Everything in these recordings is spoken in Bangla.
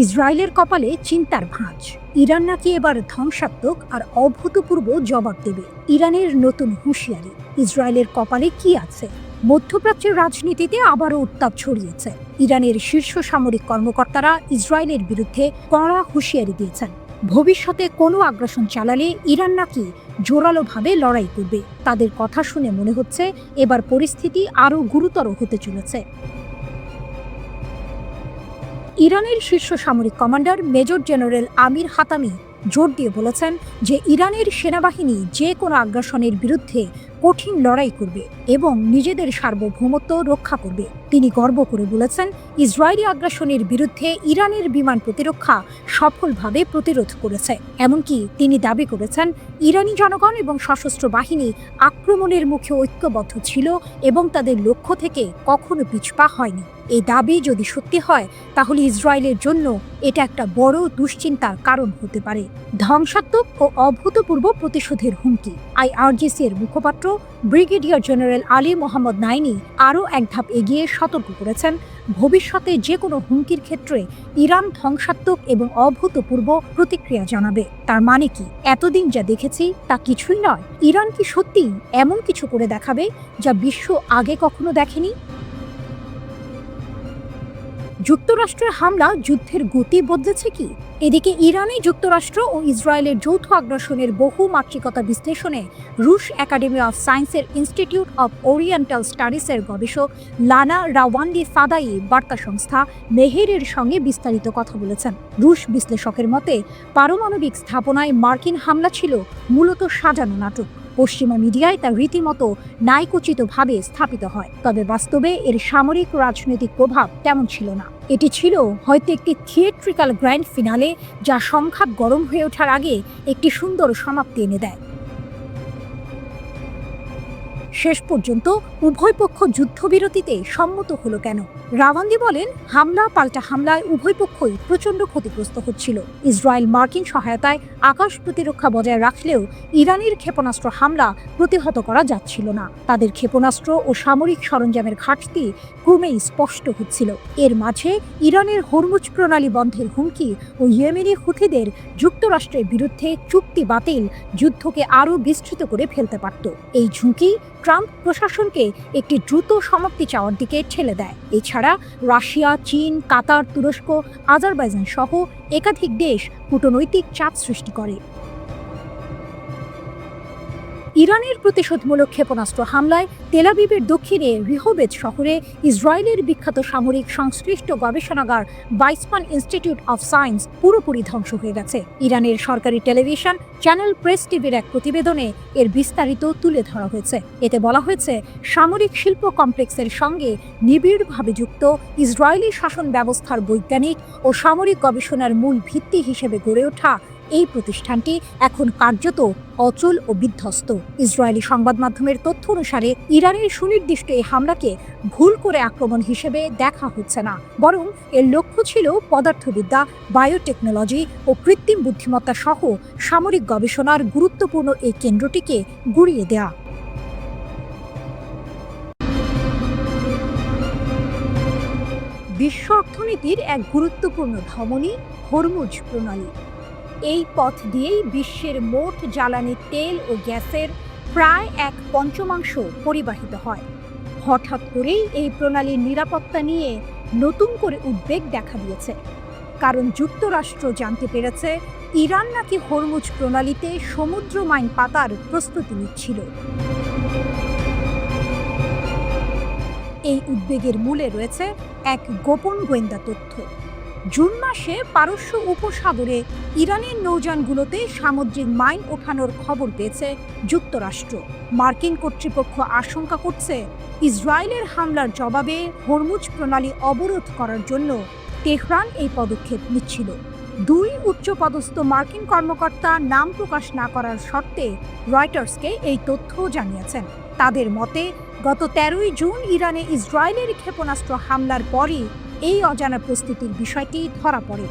ইসরায়েলের কপালে চিন্তার ভাঁজ। ইরান নাকি এবার ধ্বংসাত্মক আর অভূতপূর্ব জবাব দেবে। ইরানের নতুন হুঁশিয়ারি, ইসরায়েলের কপালে কি আছে? মধ্যপ্রাচ্যের রাজনীতিতে আবারও উত্তাপ ছড়িয়েছে। ইরানের শীর্ষ সামরিক কর্মকর্তারা ইসরায়েলের বিরুদ্ধে কড়া হুঁশিয়ারি দিয়েছেন। ভবিষ্যতে কোনো আগ্রাসন চালালে ইরান নাকি জোরালোভাবে লড়াই করবে। তাদের কথা শুনে মনে হচ্ছে এবার পরিস্থিতি আরও গুরুতর হতে চলেছে। ইরানের শীর্ষ সামরিক কমান্ডার মেজর জেনারেল আমির হাতামি জোর দিয়ে বলেছেন যে ইরানের সেনাবাহিনী যে কোনো আগ্রাসনের বিরুদ্ধে কঠিন লড়াই করবে এবং নিজেদের সার্বভৌমত্ব রক্ষা করবে। তিনি গর্ব করে বলেছেন, ইসরায়েলি আগ্রাসনের বিরুদ্ধে ইরানের বিমান প্রতিরক্ষা সফলভাবে প্রতিরোধ করেছে। এমনকি তিনি দাবি করেছেন, ইরানি জনগণ এবং সশস্ত্র বাহিনী আক্রমণের মুখে ঐক্যবদ্ধ ছিল এবং তাদের লক্ষ্য থেকে কখনো পিছপা হয়নি। এই দাবি যদি সত্যি হয় তাহলে ইসরায়েলের জন্য এটা একটা বড় দুশ্চিন্তার কারণ হতে পারে। ধ্বংসাত্মক ও অভূতপূর্ব প্রতিশোধের হুমকি। আইআরজিসি এর মুখপাত্র ব্রিগেডিয়ার জেনারেল আলী মোহাম্মদ নাইনি আরও এক ধাপ এগিয়ে সতর্ক করেছেন, ভবিষ্যতে যে কোনো হুমকির ক্ষেত্রে ইরান ধ্বংসাত্মক এবং অভূতপূর্ব প্রতিক্রিয়া জানাবে। তার মানে কি, এতদিন যা দেখেছি তা কিছুই নয়? ইরান কি সত্যি এমন কিছু করে দেখাবে যা বিশ্ব আগে কখনো দেখেনি? যুক্তরাষ্ট্রের হামলা যুদ্ধের গতি বদলেছে কি? এদিকে ইরানে যুক্তরাষ্ট্র ও ইসরায়েলের যৌথ আগ্রাসনের বহুমাত্রিকতা বিশ্লেষণে রুশ একাডেমি অফ সায়েন্সের ইনস্টিটিউট অব ওরিয়েন্টাল স্টাডিজের গবেষক লানা রাওয়ান্ডি ফাদাই বার্তা সংস্থা মেহেরের সঙ্গে বিস্তারিত কথা বলেছেন। রুশ বিশ্লেষকের মতে, পারমাণবিক স্থাপনায় মার্কিন হামলা ছিল মূলত সাজানো নাটক। পশ্চিমা মিডিয়ায় তা রীতিমতো ন্যায়কোচিতভাবে স্থাপিত হয়, তবে বাস্তবে এর সামরিক রাজনৈতিক প্রভাব তেমন ছিল না। এটি ছিল হয়তো একটি থিয়েট্রিক্যাল গ্র্যান্ড ফিনালে, যা সংঘাত গরম হয়ে ওঠার আগে একটি সুন্দর সমাপ্তি এনে দেয়। শেষ পর্যন্ত উভয় পক্ষ যুদ্ধবিরতিতে সম্মত হলো কেন? রাওয়ান্দি বলেন, হামলা পাল্টা হামলায় উভয় পক্ষই প্রচণ্ড ক্ষতিগ্রস্ত হচ্ছিল। ইসরায়েল মার্কিন সহায়তায় আকাশ প্রতিরক্ষা বজায় রাখলেও ইরানের ক্ষেপণাস্ত্র হামলা প্রতিহত করা যাচ্ছিল না। তাদের ক্ষেপণাস্ত্র ও সামরিক সরঞ্জামের ঘাটতি ক্রমেই স্পষ্ট হচ্ছিল। এর মাঝে ইরানের হরমুজ প্রণালী বন্ধের হুমকি ও ইয়েমেনি হুথিদের যুক্তরাষ্ট্রের বিরুদ্ধে চুক্তি বাতিল যুদ্ধকে আরও বিস্তৃত করে ফেলতে পারত। এই ঝুঁকি ট্রাম্প প্রশাসনকে একটি দ্রুত সমাপ্তি চাওয়ার দিকে ঠেলে দেয়। এছাড়া রাশিয়া, চীন, কাতার, তুরস্ক, আজারবাইজান সহ একাধিক দেশ কূটনৈতিক চাপ সৃষ্টি করে। ইরানের প্রতিশোধমূলক ক্ষেপণাস্ত্র হামলায় তেল আবিবের দক্ষিণে রিহোবেদ শহরে ইসরায়েলের বিখ্যাত সামরিক সংশ্লিষ্ট গবেষণাগার ভাইসমান ইনস্টিটিউট অফ সায়েন্স পুরোপুরি ধ্বংস হয়ে গেছে। ইরানের সরকারি টেলিভিশন চ্যানেল প্রেস টিভির এক প্রতিবেদনে এর বিস্তারিত তুলে ধরা হয়েছে। এতে বলা হয়েছে, সামরিক শিল্প কমপ্লেক্সের সঙ্গে নিবিড়ভাবে যুক্ত ইসরায়েলি শাসন ব্যবস্থার বৈজ্ঞানিক ও সামরিক গবেষণার মূল ভিত্তি হিসেবে গড়ে ওঠা এই প্রতিষ্ঠানটি এখন কার্যত অচল ও বিধ্বস্ত। ইসরায়েলি সংবাদ মাধ্যমের তথ্য অনুসারে ইরানের সুনির্দিষ্ট এই হামলাকে ভুল করে আক্রমণ হিসেবে দেখা হচ্ছে না, বরং এর লক্ষ্য ছিল পদার্থবিদ্যা, বায়োটেকনোলজি ও কৃত্রিম বুদ্ধিমত্তা সহ সামরিক গবেষণার গুরুত্বপূর্ণ এই কেন্দ্রটিকে গুঁড়িয়ে দেয়া। বিশ্ব অর্থনীতির এক গুরুত্বপূর্ণ ধমনী হরমুজ প্রণালী। এই পথ দিয়েই বিশ্বের মোট জ্বালানি তেল ও গ্যাসের প্রায় 1/5 পরিবাহিত হয়। হঠাৎ করেই এই প্রণালীর নিরাপত্তা নিয়ে নতুন করে উদ্বেগ দেখা দিয়েছে, কারণ যুক্তরাষ্ট্র জানতে পেরেছে ইরান নাকি হরমুজ প্রণালীতে সমুদ্র মাইন পাতার প্রস্তুতি নিচ্ছিল। এই উদ্বেগের মূলে রয়েছে এক গোপন গোয়েন্দা তথ্য। জুন মাসে পারস্য উপসাগরে ইরানের নৌযানগুলোতে সামুদ্রিক মাইন ওঠানোর খবর পেয়েছে যুক্তরাষ্ট্র। মার্কিন কর্তৃপক্ষ আশঙ্কা করছে, ইসরায়েলের হামলার জবাবে হরমুজ প্রণালী অবরোধ করার জন্য তেহরান এই পদক্ষেপ নিচ্ছিল। 2 উচ্চপদস্থ মার্কিন কর্মকর্তা নাম প্রকাশ না করার শর্তে রয়টার্সকে এই তথ্য জানিয়েছেন। তাদের মতে, গত 13 জুন ইরানে ইসরায়েলের ক্ষেপণাস্ত্র হামলার পরই এই অজানা প্রস্তুতির বিষয়টি ধরা পড়ে।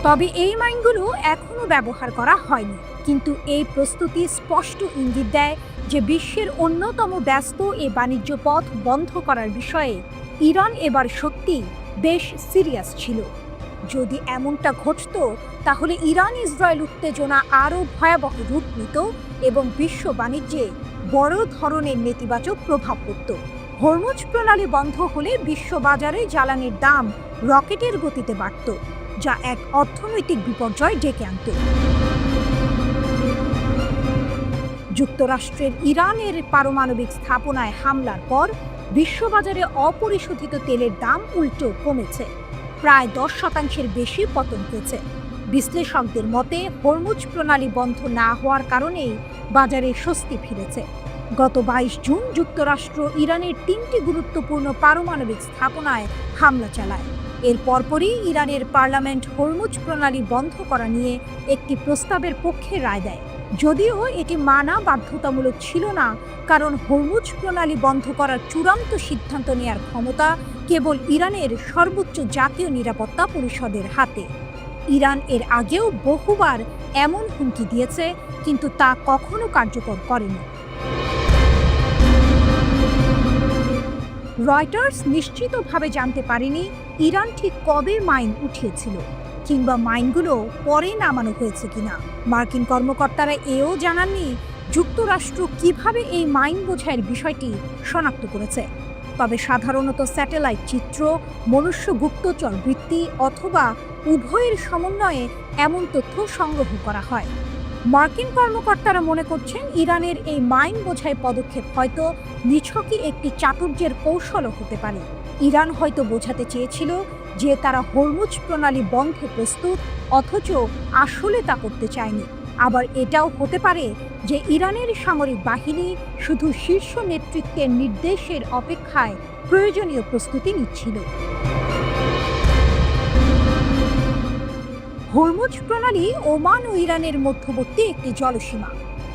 তবে এই মাইনগুলো এখনো ব্যবহার করা হয়নি, কিন্তু এই প্রস্তুতি স্পষ্ট ইঙ্গিত দেয় যে বিশ্বের অন্যতম ব্যস্ত এই বাণিজ্য পথ বন্ধ করার বিষয়ে ইরান এবার সত্যি বেশ সিরিয়াস ছিল। যদি এমনটা ঘটত তাহলে ইরান ইসরায়েল উত্তেজনা আরও ভয়াবহ রূপ নিত এবং বিশ্ব বাণিজ্যে বড় ধরনের নেতিবাচক প্রভাব পড়ত। হরমুজ প্রণালী বন্ধ হলে বিশ্ববাজারে জ্বালানির দাম রকেটের গতিতে বাড়ত, যা এক অর্থনৈতিক বিপর্যয় ডেকে আনত। যুক্তরাষ্ট্রের ইরানের পারমাণবিক স্থাপনায় হামলার পর বিশ্ববাজারে অপরিশোধিত তেলের দাম উল্টো কমেছে, প্রায় 10% বেশি পতন হয়েছে। বিশ্লেষকদের মতে হরমুজ প্রণালী বন্ধ না হওয়ার কারণেই বাজারে স্বস্তি ফিরেছে। গত 22 জুন যুক্তরাষ্ট্র ইরানের 3টি গুরুত্বপূর্ণ পারমাণবিক স্থাপনায় হামলা চালায়। এর পরপরই ইরানের পার্লামেন্ট হরমুজ প্রণালী বন্ধ করা নিয়ে একটি প্রস্তাবের পক্ষে রায় দেয়, যদিও এটি মানা বাধ্যতামূলক ছিল না, কারণ হরমুজ প্রণালী বন্ধ করার চূড়ান্ত সিদ্ধান্ত নেয়ার ক্ষমতা কেবল ইরানের সর্বোচ্চ জাতীয় নিরাপত্তা পরিষদের হাতে। ইরান এর আগেও বহুবার এমন হুমকি দিয়েছে, কিন্তু তা কখনো কার্যকর করেনি। রয়টার্স নিশ্চিতভাবে জানতে পারেনি ইরান ঠিক কবে মাইন উঠিয়েছিল কিংবা মাইনগুলো পরে নামানো হয়েছে কিনা। মার্কিন কর্মকর্তারা এও জানাননি যুক্তরাষ্ট্র কিভাবে এই মাইন বোঝাইয়ের বিষয়টি শনাক্ত করেছে। তবে সাধারণত স্যাটেলাইট চিত্র, মনুষ্য গুপ্তচর বৃত্তি অথবা উভয়ের সমন্বয়ে এমন তথ্য সংগ্রহ করা হয়। মার্কিন কর্মকর্তারা মনে করছেন ইরানের এই মাইন বোঝাই পদক্ষেপ হয়তো নিছকই একটি চাতুর্যের কৌশলও হতে পারে। ইরান হয়তো বোঝাতে চেয়েছিল যে তারা হরমুজ প্রণালী বন্ধে প্রস্তুত, অথচ আসলে তা করতে চায়নি। আবার এটাও হতে পারে যে ইরানের সামরিক বাহিনী শুধু শীর্ষ নেতৃত্বের নির্দেশের অপেক্ষায় প্রয়োজনীয় প্রস্তুতি নিচ্ছিল। হরমুজ প্রণালী ওমান ও ইরানের মধ্যবর্তী একটি জলসীমা,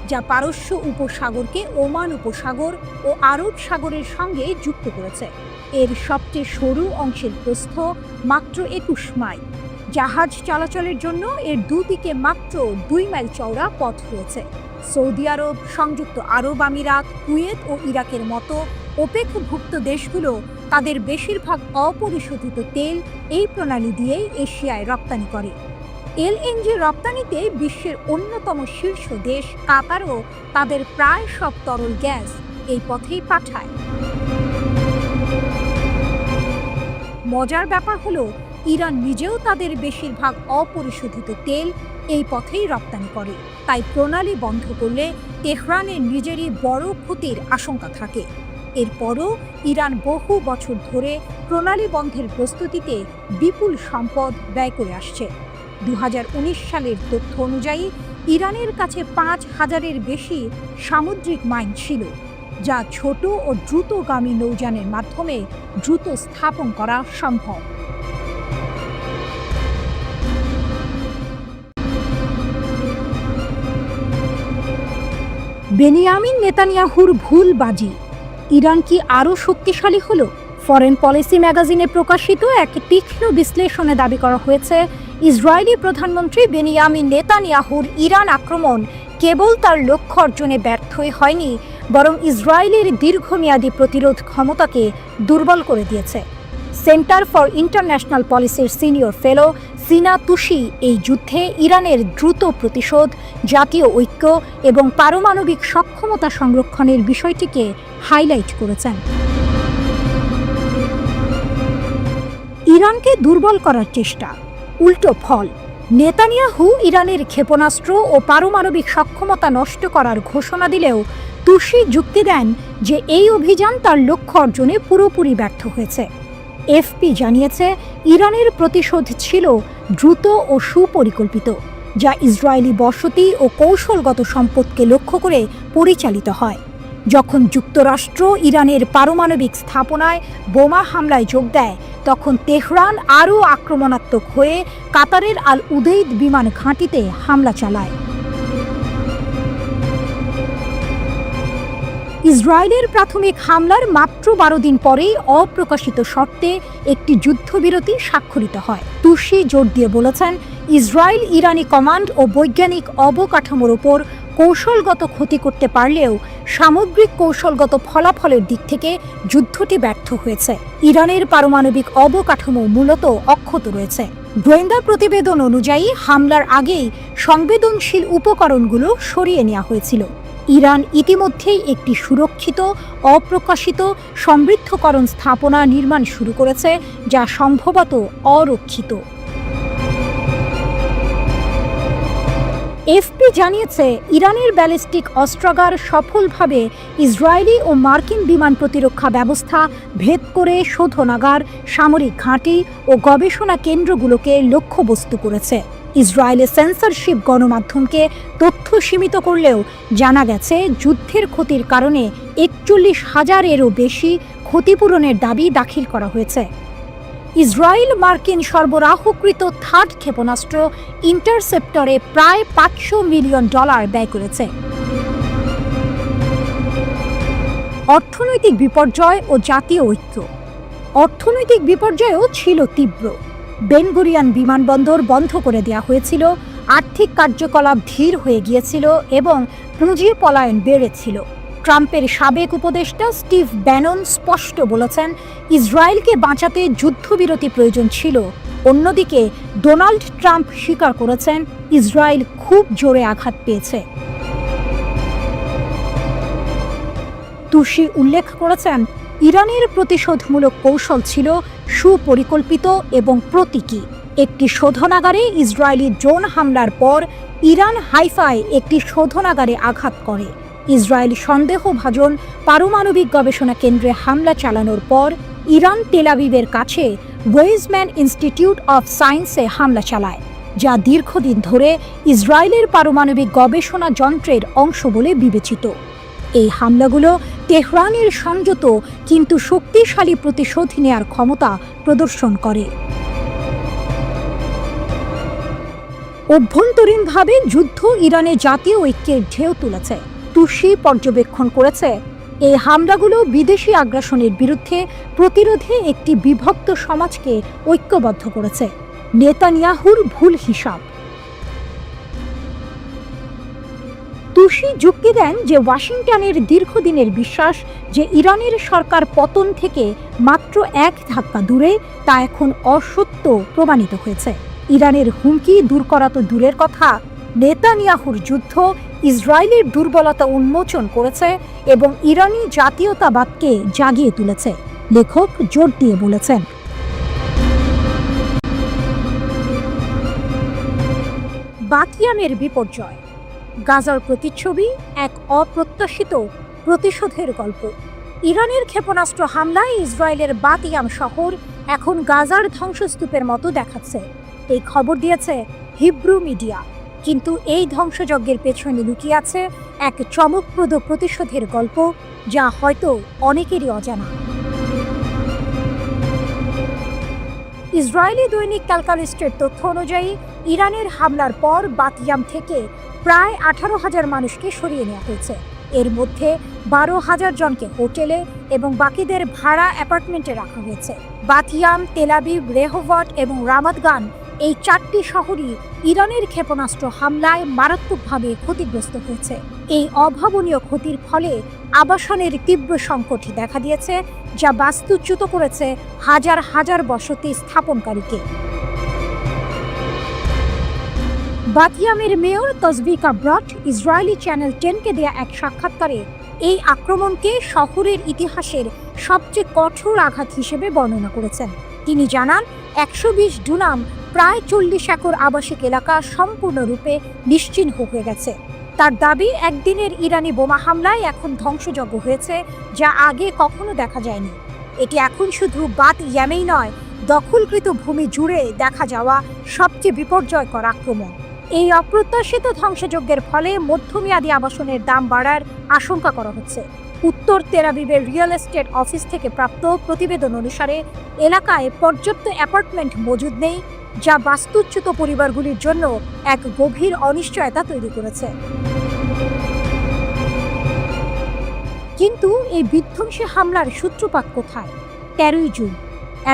যা পারস্য উপসাগরকে ওমান উপসাগর ও আরব সাগরের সঙ্গে যুক্ত করেছে। এর সবচেয়ে সরু অংশের প্রস্থ মাত্র 21 মাইল। জাহাজ চলাচলের জন্য এর দুদিকে মাত্র 2 মাইল চওড়া পথ রয়েছে। সৌদি আরব, সংযুক্ত আরব আমিরাত, কুয়েত ও ইরাকের মতো ওপেকভুক্ত দেশগুলো তাদের বেশিরভাগ অপরিশোধিত তেল এই প্রণালী দিয়েই এশিয়ায় রপ্তানি করে। এলএনজি রপ্তানিতে বিশ্বের অন্যতম শীর্ষ দেশ কাতারও তাদের প্রায় সব তরল গ্যাস এই পথেই পাঠায়। মজার ব্যাপার হলো ইরান নিজেও তাদের বেশিরভাগ অপরিশোধিত তেল এই পথেই রপ্তানি করে। তাই প্রণালী বন্ধ করলে তেহরানের নিজেরই বড় ক্ষতির আশঙ্কা থাকে। এরপরও ইরান বহু বছর ধরে প্রণালী বন্ধের প্রস্তুতিতে বিপুল সম্পদ ব্যয় করে আসছে। 2019 সালের তথ্য অনুযায়ী ইরানের কাছে 5000-এর বেশি সামুদ্রিক মাইন ছিল, যা ছোট ও দ্রুতগামী নৌযানের মাধ্যমে দ্রুত স্থাপন করা সম্ভব। বেনিয়ামিন নেতানিয়াহুর ভুলবাজি, ইরান কি আরও শক্তিশালী হলো? ফরেন পলিসি ম্যাগাজিনে প্রকাশিত এক তীক্ষ্ণ বিশ্লেষণে দাবি করা হয়েছে, ইসরায়েলি প্রধানমন্ত্রী বেনিয়ামিন নেতানিয়াহুর ইরান আক্রমণ কেবল তার লক্ষ্য অর্জনে ব্যর্থই হয়নি, বরং ইসরায়েলের দীর্ঘমেয়াদী প্রতিরোধ ক্ষমতাকে দুর্বল করে দিয়েছে। সেন্টার ফর ইন্টারন্যাশনাল পলিসির সিনিয়র ফেলো সিনা তুশি এই যুদ্ধে ইরানের দ্রুত প্রতিশোধ, জাতীয় ঐক্য এবং পারমাণবিক সক্ষমতা সংরক্ষণের বিষয়টিকে হাইলাইট করেছেন। ইরানকে দুর্বল করার চেষ্টা, উল্টো ফল। নেতানিয়াহু ইরানের ক্ষেপণাস্ত্র ও পারমাণবিক সক্ষমতা নষ্ট করার ঘোষণা দিলেও তুশি যুক্তি দেন যে এই অভিযান তার লক্ষ্য অর্জনে পুরোপুরি ব্যর্থ হয়েছে। এফপি জানিয়েছে, ইরানের প্রতিশোধ ছিল দ্রুত ও সুপরিকল্পিত, যা ইসরায়েলি বসতি ও কৌশলগত সম্পদকে লক্ষ্য করে পরিচালিত হয়। যখন যুক্তরাষ্ট্র ইরানের পারমাণবিক স্থাপনায় বোমা হামলায় যোগ দেয়, তখন তেহরান আরও আক্রমণাত্মক হয়ে কাতারের আল উদেইদ বিমান ঘাঁটিতে হামলা চালায়। ইসরায়েলের প্রাথমিক হামলার মাত্র 12 দিন পরেই অপ্রকাশিত শর্তে একটি যুদ্ধবিরতি স্বাক্ষরিত হয়। তুশি জোর দিয়ে বলেছেন, ইসরায়েল ইরানি কমান্ড ও বৈজ্ঞানিক অবকাঠামোর ওপর কৌশলগত ক্ষতি করতে পারলেও সামগ্রিক কৌশলগত ফলাফলের দিক থেকে যুদ্ধটি ব্যর্থ হয়েছে। ইরানের পারমাণবিক অবকাঠামো মূলত অক্ষত রয়েছে। গোয়েন্দা প্রতিবেদন অনুযায়ী হামলার আগেই সংবেদনশীল উপকরণগুলো সরিয়ে নেওয়া হয়েছিল। ইরান ইতিমধ্যেই একটি সুরক্ষিত অপ্রকাশিত সমৃদ্ধকরণ স্থাপনা নির্মাণ শুরু করেছে, যা সম্ভবত অরক্ষিত। এফপি জানিয়েছে, ইরানের ব্যালিস্টিক অস্ত্রাগার সফলভাবে ইসরায়েলি ও মার্কিন বিমান প্রতিরক্ষা ব্যবস্থা ভেদ করে শোধনাগার, সামরিক ঘাঁটি ও গবেষণা কেন্দ্রগুলোকে লক্ষ্যবস্তু করেছে। ইসরায়েলের সেন্সরশিপ গণমাধ্যমকে তথ্য সীমিত করলেও জানা গেছে, যুদ্ধের ক্ষতির কারণে ৪১,০০০-এরও বেশি ক্ষতিপূরণের দাবি দাখিল করা হয়েছে। ইসরায়েল মার্কিন সরবরাহকৃত থার্ড ক্ষেপণাস্ত্র ইন্টারসেপ্টরে প্রায় $৫০০ মিলিয়ন ব্যয় করেছে। অর্থনৈতিক বিপর্যয় ও জাতীয় ঐক্য। অর্থনৈতিক বিপর্যয়ও ছিল তীব্র। বেন গুরিয়ন বিমানবন্দর বন্ধ করে দেওয়া হয়েছিল, আর্থিক কার্যকলাপ ধীর হয়ে গিয়েছিল এবং পুঁজি পলায়ন বেড়েছিল। ট্রাম্পের সাবেক উপদেষ্টা স্টিভ ব্যানন স্পষ্ট বলেছেন, ইসরায়েলকে বাঁচাতে যুদ্ধবিরতি প্রয়োজন ছিল। অন্যদিকে ডোনাল্ড ট্রাম্প স্বীকার করেছেন, ইসরায়েল খুব জোরে আঘাত পেয়েছে। তুর্কি উল্লেখ করেছেন, ইরানের প্রতিশোধমূলক কৌশল ছিল সুপরিকল্পিত এবং প্রতীকী। একটি শোধনাগারে ইসরায়েলি ড্রোন হামলার পর ইরান হাইফায় একটি শোধনাগারে আঘাত করে। ইসরায়েল সন্দেহভাজন পারমাণবিক গবেষণা কেন্দ্রে হামলা চালানোর পর ইরান তেল আবিবের কাছে ওয়েজম্যান ইনস্টিটিউট অফ সায়েন্সে হামলা চালায়, যা দীর্ঘদিন ধরে ইসরায়েলের পারমাণবিক গবেষণা যন্ত্রের অংশ বলে বিবেচিত। এই হামলাগুলো তেহরানের সংযত কিন্তু শক্তিশালী প্রতিশোধ নেয়ার ক্ষমতা প্রদর্শন করে। অভ্যন্তরীণভাবে যুদ্ধ ইরানে জাতীয় ঐক্যের ঢেউ তুলেছে। তুর্কি পর্যবেক্ষণ করেছে, এই হামলাগুলো বিদেশি আগ্রাসনের বিরুদ্ধে প্রতিরোধে একটি বিভক্ত সমাজকে ঐক্যবদ্ধ করেছে। নেতানিয়াহুর ভুল হিসাব। তুর্কি যুক্তি দেন যে ওয়াশিংটনের দীর্ঘদিনের বিশ্বাস যে ইরানের সরকার পতন থেকে মাত্র এক ধাক্কা দূরে, তা এখন অসত্য প্রমাণিত হয়েছে। ইরানের হুমকি দূর করা তো দূরের কথা, নেতানিয়াহুর যুদ্ধ ইসরায়েলের দুর্বলতা উন্মোচন করেছে এবং ইরানি জাতীয়তাবাদকে জাগিয়ে তুলেছে, লেখক জোর দিয়ে বলেছেন। বাতিয়ামের বিপর্যয়। গাজার প্রতিচ্ছবি এক অপ্রত্যাশিত প্রতিশোধের গল্প। ইরানের ক্ষেপণাস্ত্র হামলায় ইসরায়েলের বাতিয়াম শহর এখন গাজার ধ্বংসস্তূপের মতো দেখাচ্ছে, এই খবর দিয়েছে হিব্রু মিডিয়া। কিন্তু এই ধ্বংসযজ্ঞের পেছনে লুকিয়ে আছে এক চমকপ্রদ প্রতিশোধের গল্প, যা হয়তো অনেকেরই অজানা। ইসরায়েলি দৈনিক ক্যালকালিস্টের তথ্য অনুযায়ী ইরানের হামলার পর বাতিয়াম থেকে প্রায় 18,000 মানুষকে সরিয়ে নেওয়া হয়েছে। এর মধ্যে 12,000 জনকে হোটেলে এবং বাকিদের ভাড়া অ্যাপার্টমেন্টে রাখা হয়েছে। বাতিয়াম, তেল আবিব, রেহোভট এবং রামাত গান, এই 4টি শহরই ইরানের ক্ষেপণাস্ত্র হামলায় মারাত্মকভাবে ক্ষতিগ্রস্ত হয়েছে। এই অভাবনীয় ক্ষতির ফলে আবাসনের তীব্র সংকট দেখা দিয়েছে, যা বাস্তুচ্যুত করেছে হাজার হাজার বসতি স্থাপনকারীকে। বাতিয়ামের মেয়র তসবিকা ব্রট ইসরায়েলি চ্যানেল 10-কে দেয়া এক সাক্ষাৎকারে এই আক্রমণকে শহরের ইতিহাসের সবচেয়ে কঠোর আঘাত হিসেবে বর্ণনা করেছেন। তিনি জানান, 120 ডুনাম প্রায় 40 একর আবাসিক এলাকা সম্পূর্ণরূপে নিশ্চিহ্ন হয়ে গেছে। তার দাবি, একদিনের ইরানি বোমা হামলায় এখন ধ্বংসযজ্ঞ হয়েছে, যা আগে কখনো দেখা যায়নি। এটি এখন শুধু বাতিয়ামেই নয়, দখলকৃত ভূমি জুড়ে দেখা যাওয়া সবচেয়ে বিপর্যয়কর আক্রমণ। এই অপ্রত্যাশিত ধ্বংসযজ্ঞের ফলে মধ্যমেয়াদী আবাসনের দাম বাড়ার আশঙ্কা করা হচ্ছে। উত্তর তেল আবিবের রিয়েল এস্টেট অফিস থেকে প্রাপ্ত প্রতিবেদন অনুসারে এলাকায় পর্যাপ্ত অ্যাপার্টমেন্ট মজুদ নেই, যা বাস্তুচ্যুত পরিবারগুলির জন্য এক গভীর অনিশ্চয়তা তৈরি করেছে। কিন্তু এই বিধ্বংসী হামলার সূত্রপাত কোথায়? 13ই জুন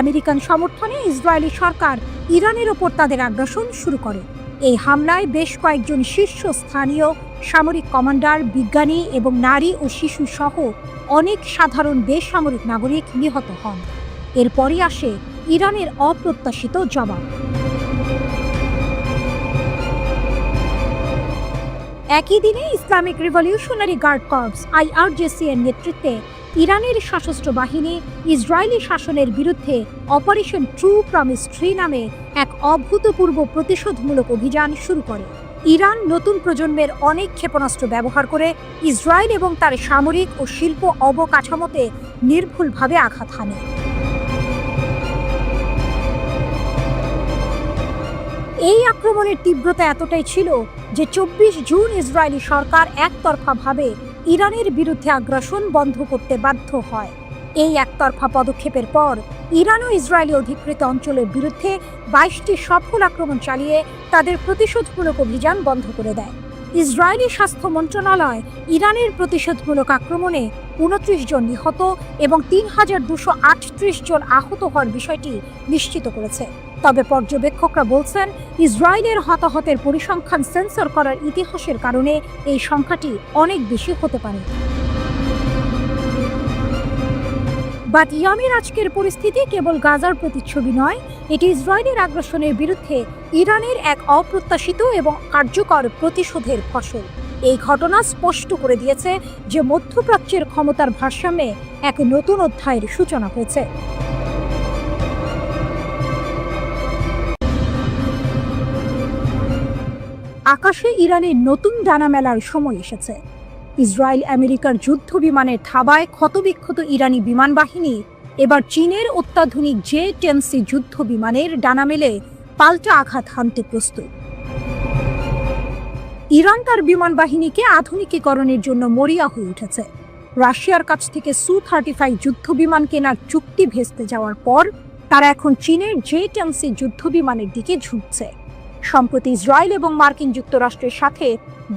আমেরিকান সমর্থনে ইসরায়েলি সরকার ইরানের ওপর তাদের আগ্রাসন শুরু করে। এই হামলায় বেশ কয়েকজন শীর্ষস্থানীয় সামরিক কমান্ডার, বিজ্ঞানী এবং নারী ও শিশু সহ অনেক সাধারণ বেসামরিক নাগরিক নিহত হন। এরপরই আসে ইরানের অপ্রত্যাশিত জবাব। একই দিনে Islamic revolutionary guard corps IRGC এর নেতৃত্বে ইরানের সশস্ত্র বাহিনী ইসরায়েলি শাসনের বিরুদ্ধে অপারেশন ট্রু প্রমিস 3 নামে এক অভূতপূর্ব প্রতিশোধমূলক অভিযান শুরু করে। ইরান নতুন প্রজন্মের অনেক ক্ষেপণাস্ত্র ব্যবহার করে ইসরায়েল এবং তার সামরিক ও শিল্প অবকাঠামোতে নির্ভুলভাবে আঘাত হানে। এই আক্রমণের তীব্রতা এতটাই ছিল যে 24 জুন ইসরায়েলি সরকার একতরফাভাবে ইরানের বিরুদ্ধে আগ্রাসন বন্ধ করতে বাধ্য হয়। এই একতরফা পদক্ষেপের পর ইরান ও ইসরায়েলি অধিকৃত অঞ্চলের বিরুদ্ধে 22টি সফল আক্রমণ চালিয়ে তাদের প্রতিশোধমূলক অভিযান বন্ধ করে দেয়। ইসরায়েলি স্বাস্থ্য মন্ত্রণালয় ইরানের প্রতিশোধমূলক আক্রমণে 29 জন নিহত এবং 3238 জন আহত হওয়ার বিষয়টি নিশ্চিত করেছে। তবে পর্যবেক্ষকরা বলছেন, ইসরায়েলের হতাহতের পরিসংখ্যান সেন্সর করার ইতিহাসের কারণে এই সংখ্যাটি অনেক বেশি হতে পারে। বাট ইয়ামের আজকের পরিস্থিতি কেবল গাজার প্রতিচ্ছবি নয়, এটি ইসরায়েলের আগ্রাসনের বিরুদ্ধে ইরানের এক অপ্রত্যাশিত এবং কার্যকর প্রতিশোধের ফসল। এই ঘটনা স্পষ্ট করে দিয়েছে যে মধ্যপ্রাচ্যের ক্ষমতার ভারসাম্যে এক নতুন অধ্যায়ের সূচনা হয়েছে। আকাশে ইরানের নতুন ডানা মেলার সময় এসেছে। ইসরায়েল আমেরিকার যুদ্ধ বিমানের থাবায় ক্ষতবিক্ষত ইরানি বিমান বাহিনী এবার চীনের অত্যাধুনিক J-10C যুদ্ধ বিমানের ডানা মেলে পাল্টা আঘাত হানতে প্রস্তুত। ইরান তার বিমান বাহিনীকে আধুনিকীকরণের জন্য মরিয়া হয়ে উঠেছে। রাশিয়ার কাছ থেকে Su-35 যুদ্ধ বিমান কেনার চুক্তি ভেস্তে যাওয়ার পর তারা এখন চীনের J-10C যুদ্ধ বিমানের দিকে ঝুঁকছে। সম্প্রতি ইসরায়েল এবং মার্কিন যুক্তরাষ্ট্রের সাথে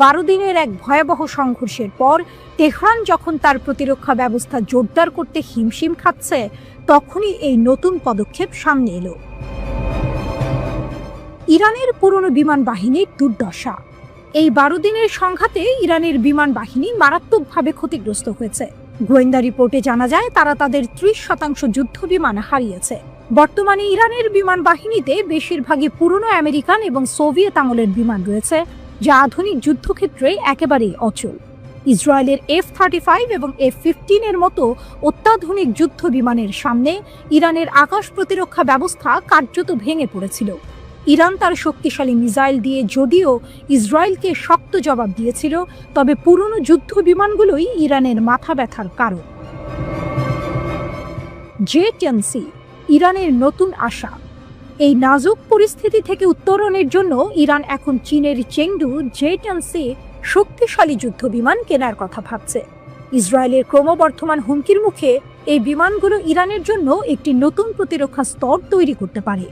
12 দিনের এক ভয়াবহ সংঘর্ষের পর তেহরান যখন তার প্রতিরক্ষা ব্যবস্থা জোরদার করতে হিমশিম খাচ্ছে, তখনই এই নতুন পদক্ষেপ সামনে এলো। ইরানের পুরনো বিমান বাহিনীর দুর্দশা। এই 12 দিনের সংঘাতে ইরানের বিমান বাহিনী মারাত্মকভাবে ক্ষতিগ্রস্ত হয়েছে। গোয়েন্দা রিপোর্টে জানা যায় তারা তাদের 30% যুদ্ধ বিমান হারিয়েছে। বর্তমানে ইরানের বিমান বাহিনীতে বেশিরভাগই পুরনো আমেরিকান এবং সোভিয়েত আমলের বিমান রয়েছে, যা আধুনিক যুদ্ধক্ষেত্রে একেবারেই অচল। ইসরায়েলের F-35 এবং F-15 এর মতো অত্যাধুনিক যুদ্ধ বিমানের সামনে ইরানের আকাশ প্রতিরক্ষা ব্যবস্থা কার্যত ভেঙে পড়েছিল। ইরান তার শক্তিশালী মিসাইল দিয়ে যদিও ইসরায়েলকে শক্ত জবাব দিয়েছিল, তবে পুরনো যুদ্ধ বিমানগুলোই ইরানের মাথা ব্যথার কারণ। J-10C ইরানের নতুন আশা। এই নাজুক পরিস্থিতি থেকে উত্তরণের জন্য ইরান এখন চীনের চেংডু J-10C শক্তিশালী যুদ্ধ বিমান কেনার কথা ভাবছে। ইসরায়েলের ক্রমবর্ধমান হুমকির মুখে এই বিমানগুলো ইরানের জন্য একটি নতুন প্রতিরক্ষা স্তর তৈরি করতে পারে।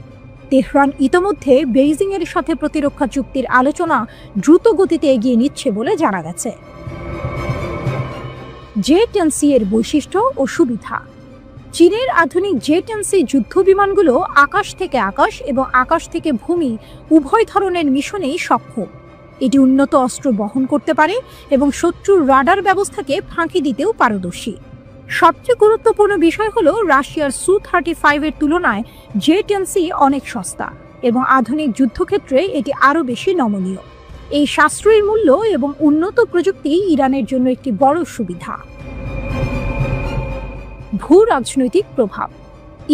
তেহরান ইতোমধ্যে বেইজিং এর সাথে প্রতিরক্ষা চুক্তির আলোচনা দ্রুত গতিতে এগিয়ে নিচ্ছে বলে জানা গেছে। J-10C এর বৈশিষ্ট্য ও সুবিধা। চীনের আধুনিক J-10C যুদ্ধ বিমানগুলো আকাশ থেকে আকাশ এবং আকাশ থেকে ভূমি উভয় ধরনের মিশনেই সক্ষম। এটি উন্নত অস্ত্র বহন করতে পারে এবং শত্রুর রাডার ব্যবস্থাকে ফাঁকি দিতেও পারদর্শী। সবচেয়ে গুরুত্বপূর্ণ বিষয় হলো রাশিয়ার Su-35 এর তুলনায় J-10C অনেক সস্তা এবং আধুনিক যুদ্ধক্ষেত্রে এটি আরও বেশি নমনীয়। এই সাশ্রয়ী মূল্য এবং উন্নত প্রযুক্তি ইরানের জন্য একটি বড় সুবিধা। ভূ রাজনৈতিক প্রভাব।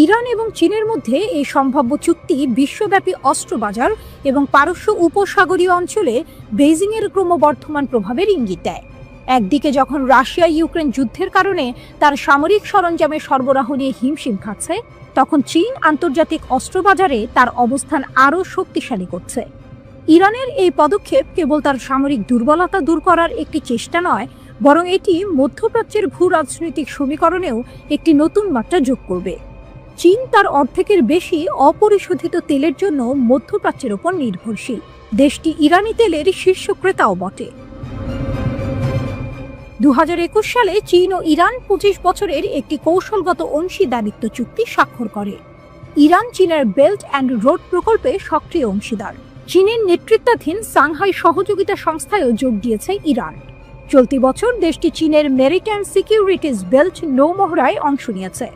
ইরান এবং চীনের মধ্যে এই সম্ভাব্য চুক্তি বিশ্বব্যাপী অস্ত্র বাজার এবং পারস্য উপসাগরীয় অঞ্চলে বেইজিংয়ের ক্রমবর্ধমান প্রভাবের ইঙ্গিত দেয়। একদিকে যখন রাশিয়া ইউক্রেন যুদ্ধের কারণে তার সামরিক সরঞ্জামের সরবরাহ নিয়ে হিমশিম খাচ্ছে, তখন চীন আন্তর্জাতিক অস্ত্র বাজারে তার অবস্থান আরও শক্তিশালী করছে। ইরানের এই পদক্ষেপ কেবল তার সামরিক দুর্বলতা দূর করার একটি চেষ্টা নয়, বরং এটি মধ্যপ্রাচ্যের ভূ রাজনৈতিক সমীকরণেও একটি নতুন মাত্রা যোগ করবে। চীন তার অর্ধেকের বেশি অপরিশোধিত তেলের জন্য মধ্যপ্রাচ্যের ওপর নির্ভরশীল। দেশটি ইরানি তেলের শীর্ষ ক্রেতাও বটে। 2021 সালে চীন ও ইরান 25 বছরের একটি কৌশলগত অংশীদারিত্ব চুক্তি স্বাক্ষর করে। ইরান চীনের বেল্ট অ্যান্ড রোড প্রকল্পে সক্রিয় অংশীদার। চীনের নেতৃত্বাধীন সাংহাই সহযোগিতা সংস্থায়ও যোগ দিয়েছে ইরান। চলতি বছর দেশটি চীনের মেরিটাইম সিকিউরিটিজ বেল্ট নৌমহড়ায় অংশ নিয়েছে।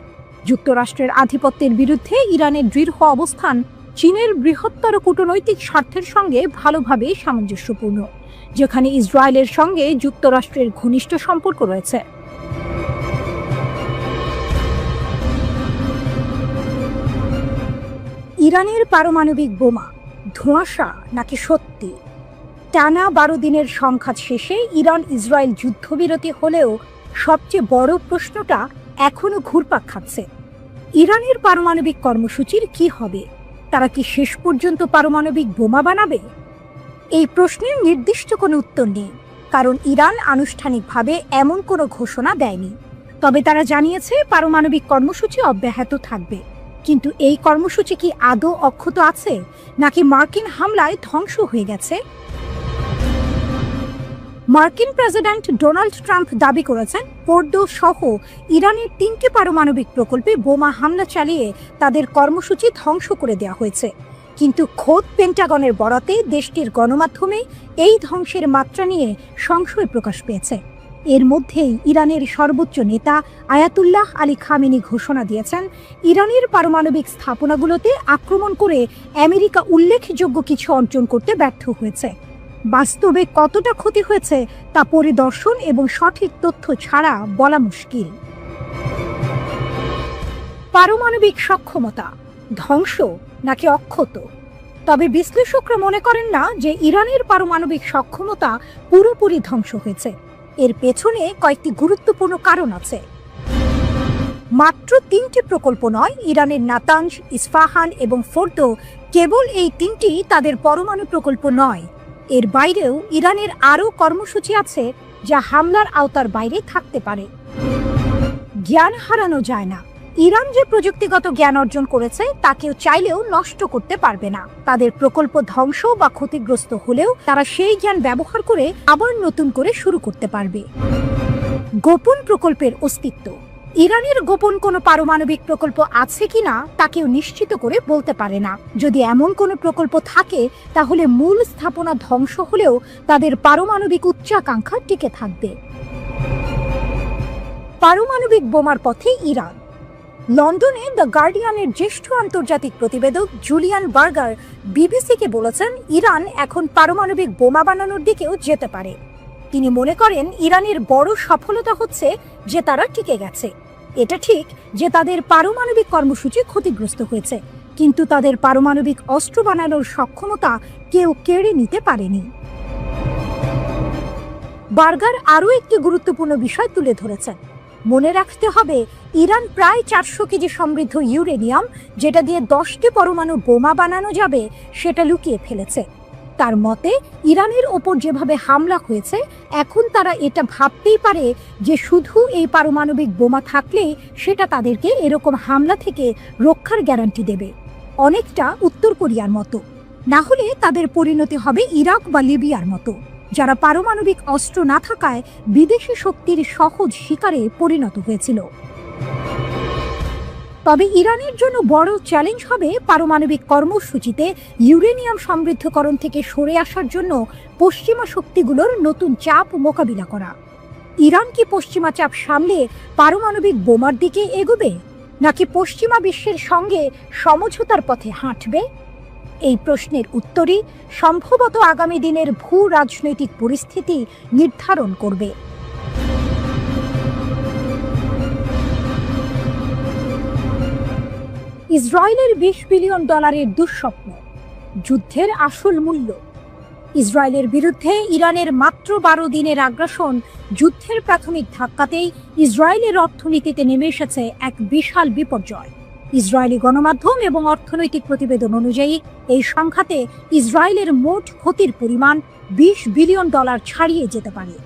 যুক্তরাষ্ট্রের আধিপত্যের বিরুদ্ধে ইরানের দৃঢ় অবস্থান চীনের বৃহত্তর কূটনৈতিক স্বার্থের সঙ্গে ভালোভাবে সামঞ্জস্যপূর্ণ, যেখানে ইসরায়েলের সঙ্গে যুক্তরাষ্ট্রের ঘনিষ্ঠ সম্পর্ক রয়েছে। ইরানের পারমাণবিক বোমা ধোঁয়াশা নাকি সত্যি? টানা 12 দিনের সংঘাত শেষে ইরান ইসরায়েল যুদ্ধবিরতি হলেও সবচেয়ে বড় প্রশ্নটা এখনো ঘুরপাক খাচ্ছে। ইরানের পারমাণবিক কর্মসূচির কি হবে? তারা কি শেষ পর্যন্ত পারমাণবিক বোমা বানাবে? এই প্রশ্নের নির্দিষ্ট কোনো উত্তর নেই, কারণ ইরান আনুষ্ঠানিকভাবে এমন কোনো ঘোষণা দেয়নি। তবে তারা জানিয়েছে পারমাণবিক কর্মসূচি অব্যাহত থাকবে। কিন্তু এই কর্মসূচি কি আদৌ অক্ষত আছে, নাকি মার্কিন হামলায় ধ্বংস হয়ে গেছে? মার্কিন প্রেসিডেন্ট ডোনাল্ড ট্রাম্প দাবি করেছেন ফোর্ডো সহ ইরানের 3টি পারমাণবিক প্রকল্পে বোমা হামলা চালিয়ে তাদের কর্মসূচি ধ্বংস করে দেওয়া হয়েছে। কিন্তু খোদ পেন্টাগনের বরাতে দেশটির গণমাধ্যমে এই ধ্বংসের মাত্রা নিয়ে সংশয় প্রকাশ পেয়েছে। এর মধ্যেই ইরানের সর্বোচ্চ নেতা আয়াতুল্লাহ আলী খামেনি ঘোষণা দিয়েছেন, ইরানের পারমাণবিক স্থাপনাগুলোতে আক্রমণ করে আমেরিকা উল্লেখযোগ্য কিছু অর্জন করতে ব্যর্থ হয়েছে। বাস্তবে কতটা ক্ষতি হয়েছে তা পরিদর্শন এবং সঠিক তথ্য ছাড়া বলা মুশকিল। পারমাণবিক সক্ষমতা ধ্বংস নাকি অক্ষত? তবে বিশ্লেষকরা মনে করেন না যে ইরানের পারমাণবিক সক্ষমতা পুরোপুরি ধ্বংস হয়েছে। এর পেছনে কয়েকটি গুরুত্বপূর্ণ কারণ আছে। মাত্র 3টি প্রকল্প নয়, ইরানের নাতানজ, ইস্পাহান এবং ফোর্দো কেবল এই 3টি তাদের পরমাণু প্রকল্প নয়। এর বাইরেও ইরানের আরও কর্মসূচি আছে যা হামলার আওতার বাইরে থাকতে পারে। জ্ঞান হারানো যায় না। ইরান যে প্রযুক্তিগত জ্ঞান অর্জন করেছে তা কেউ চাইলেও নষ্ট করতে পারবে না। তাদের প্রকল্প ধ্বংস বা ক্ষতিগ্রস্ত হলেও তারা সেই জ্ঞান ব্যবহার করে আবার নতুন করে শুরু করতে পারবে। গোপন প্রকল্পের অস্তিত্ব ইরানের গোপন কোনো পারমাণবিক প্রকল্প আছে কিনা তা কেউ নিশ্চিত করে বলতে পারে না। যদি এমন কোনো প্রকল্প থাকে তাহলে মূল স্থাপনা ধ্বংস হলেও তাদের পারমাণবিক উচ্চাকাঙ্ক্ষা টিকে থাকবে। পারমাণবিক বোমার পথে ইরান। লন্ডনে দ্য গার্ডিয়ানের জ্যেষ্ঠ আন্তর্জাতিক প্রতিবেদক জুলিয়ান বার্গার বিবিসিকে বলেছেন, ইরান এখন পারমাণবিক বোমা বানানোর দিকেও যেতে পারে। তিনি মনে করেন ইরানের বড় সফলতা হচ্ছে যে তারা টিকে গেছে। এটা ঠিক যে তাদের পারমাণবিক কর্মসূচি ক্ষতিগ্রস্ত হয়েছে, কিন্তু তাদের পারমাণবিক অস্ত্র বানানোর সক্ষমতা কেউ কেড়ে নিতে পারেনি। বার্গার আরও একটি গুরুত্বপূর্ণ বিষয় তুলে ধরেছেন। মনে রাখতে হবে, ইরান প্রায় 400 কেজি সমৃদ্ধ ইউরেনিয়াম, যেটা দিয়ে 10টি পরমাণু বোমা বানানো যাবে, সেটা লুকিয়ে ফেলেছে। তার মতে, ইরানের ওপর যেভাবে হামলা হয়েছে, এখন তারা এটা ভাবতেই পারে যে শুধু এই পারমাণবিক বোমা থাকলেই সেটা তাদেরকে এরকম হামলা থেকে রক্ষার গ্যারান্টি দেবে, অনেকটা উত্তর কোরিয়ার মতো। না হলে তাদের পরিণতি হবে ইরাক বা লিবিয়ার মতো, যারা পারমাণবিক অস্ত্র না থাকায় বিদেশি শক্তির সহজ শিকারে পরিণত হয়েছিল। তবে ইরানের জন্য বড় চ্যালেঞ্জ হবে পারমাণবিক কর্মসূচিতে ইউরেনিয়াম সমৃদ্ধকরণ থেকে সরে আসার জন্য পশ্চিমা শক্তিগুলোর নতুন চাপ মোকাবিলা করা। ইরান কি পশ্চিমা চাপ সামলে পারমাণবিক বোমার দিকে এগোবে, নাকি পশ্চিমা বিশ্বের সঙ্গে সমঝোতার পথে হাঁটবে? এই প্রশ্নের উত্তরই সম্ভবত আগামী দিনের ভূ রাজনৈতিক পরিস্থিতি নির্ধারণ করবে। ইসরায়েলের $20 বিলিয়ন দুঃস্বপ্ন, যুদ্ধের আসল মূল্য। ইসরায়েলের বিরুদ্ধে ইরানের মাত্র 12 দিনের আগ্রাসন যুদ্ধের প্রাথমিক ধাক্কাতেই ইসরায়েলের অর্থনীতিতে নেমে এসেছে এক বিশাল বিপর্যয়। ইসরায়েলি গণমাধ্যম এবং অর্থনৈতিক প্রতিবেদন অনুযায়ী এই সংঘাতে ইসরায়েলের মোট ক্ষতির পরিমাণ $20 বিলিয়ন ছাড়িয়ে যেতে পারে।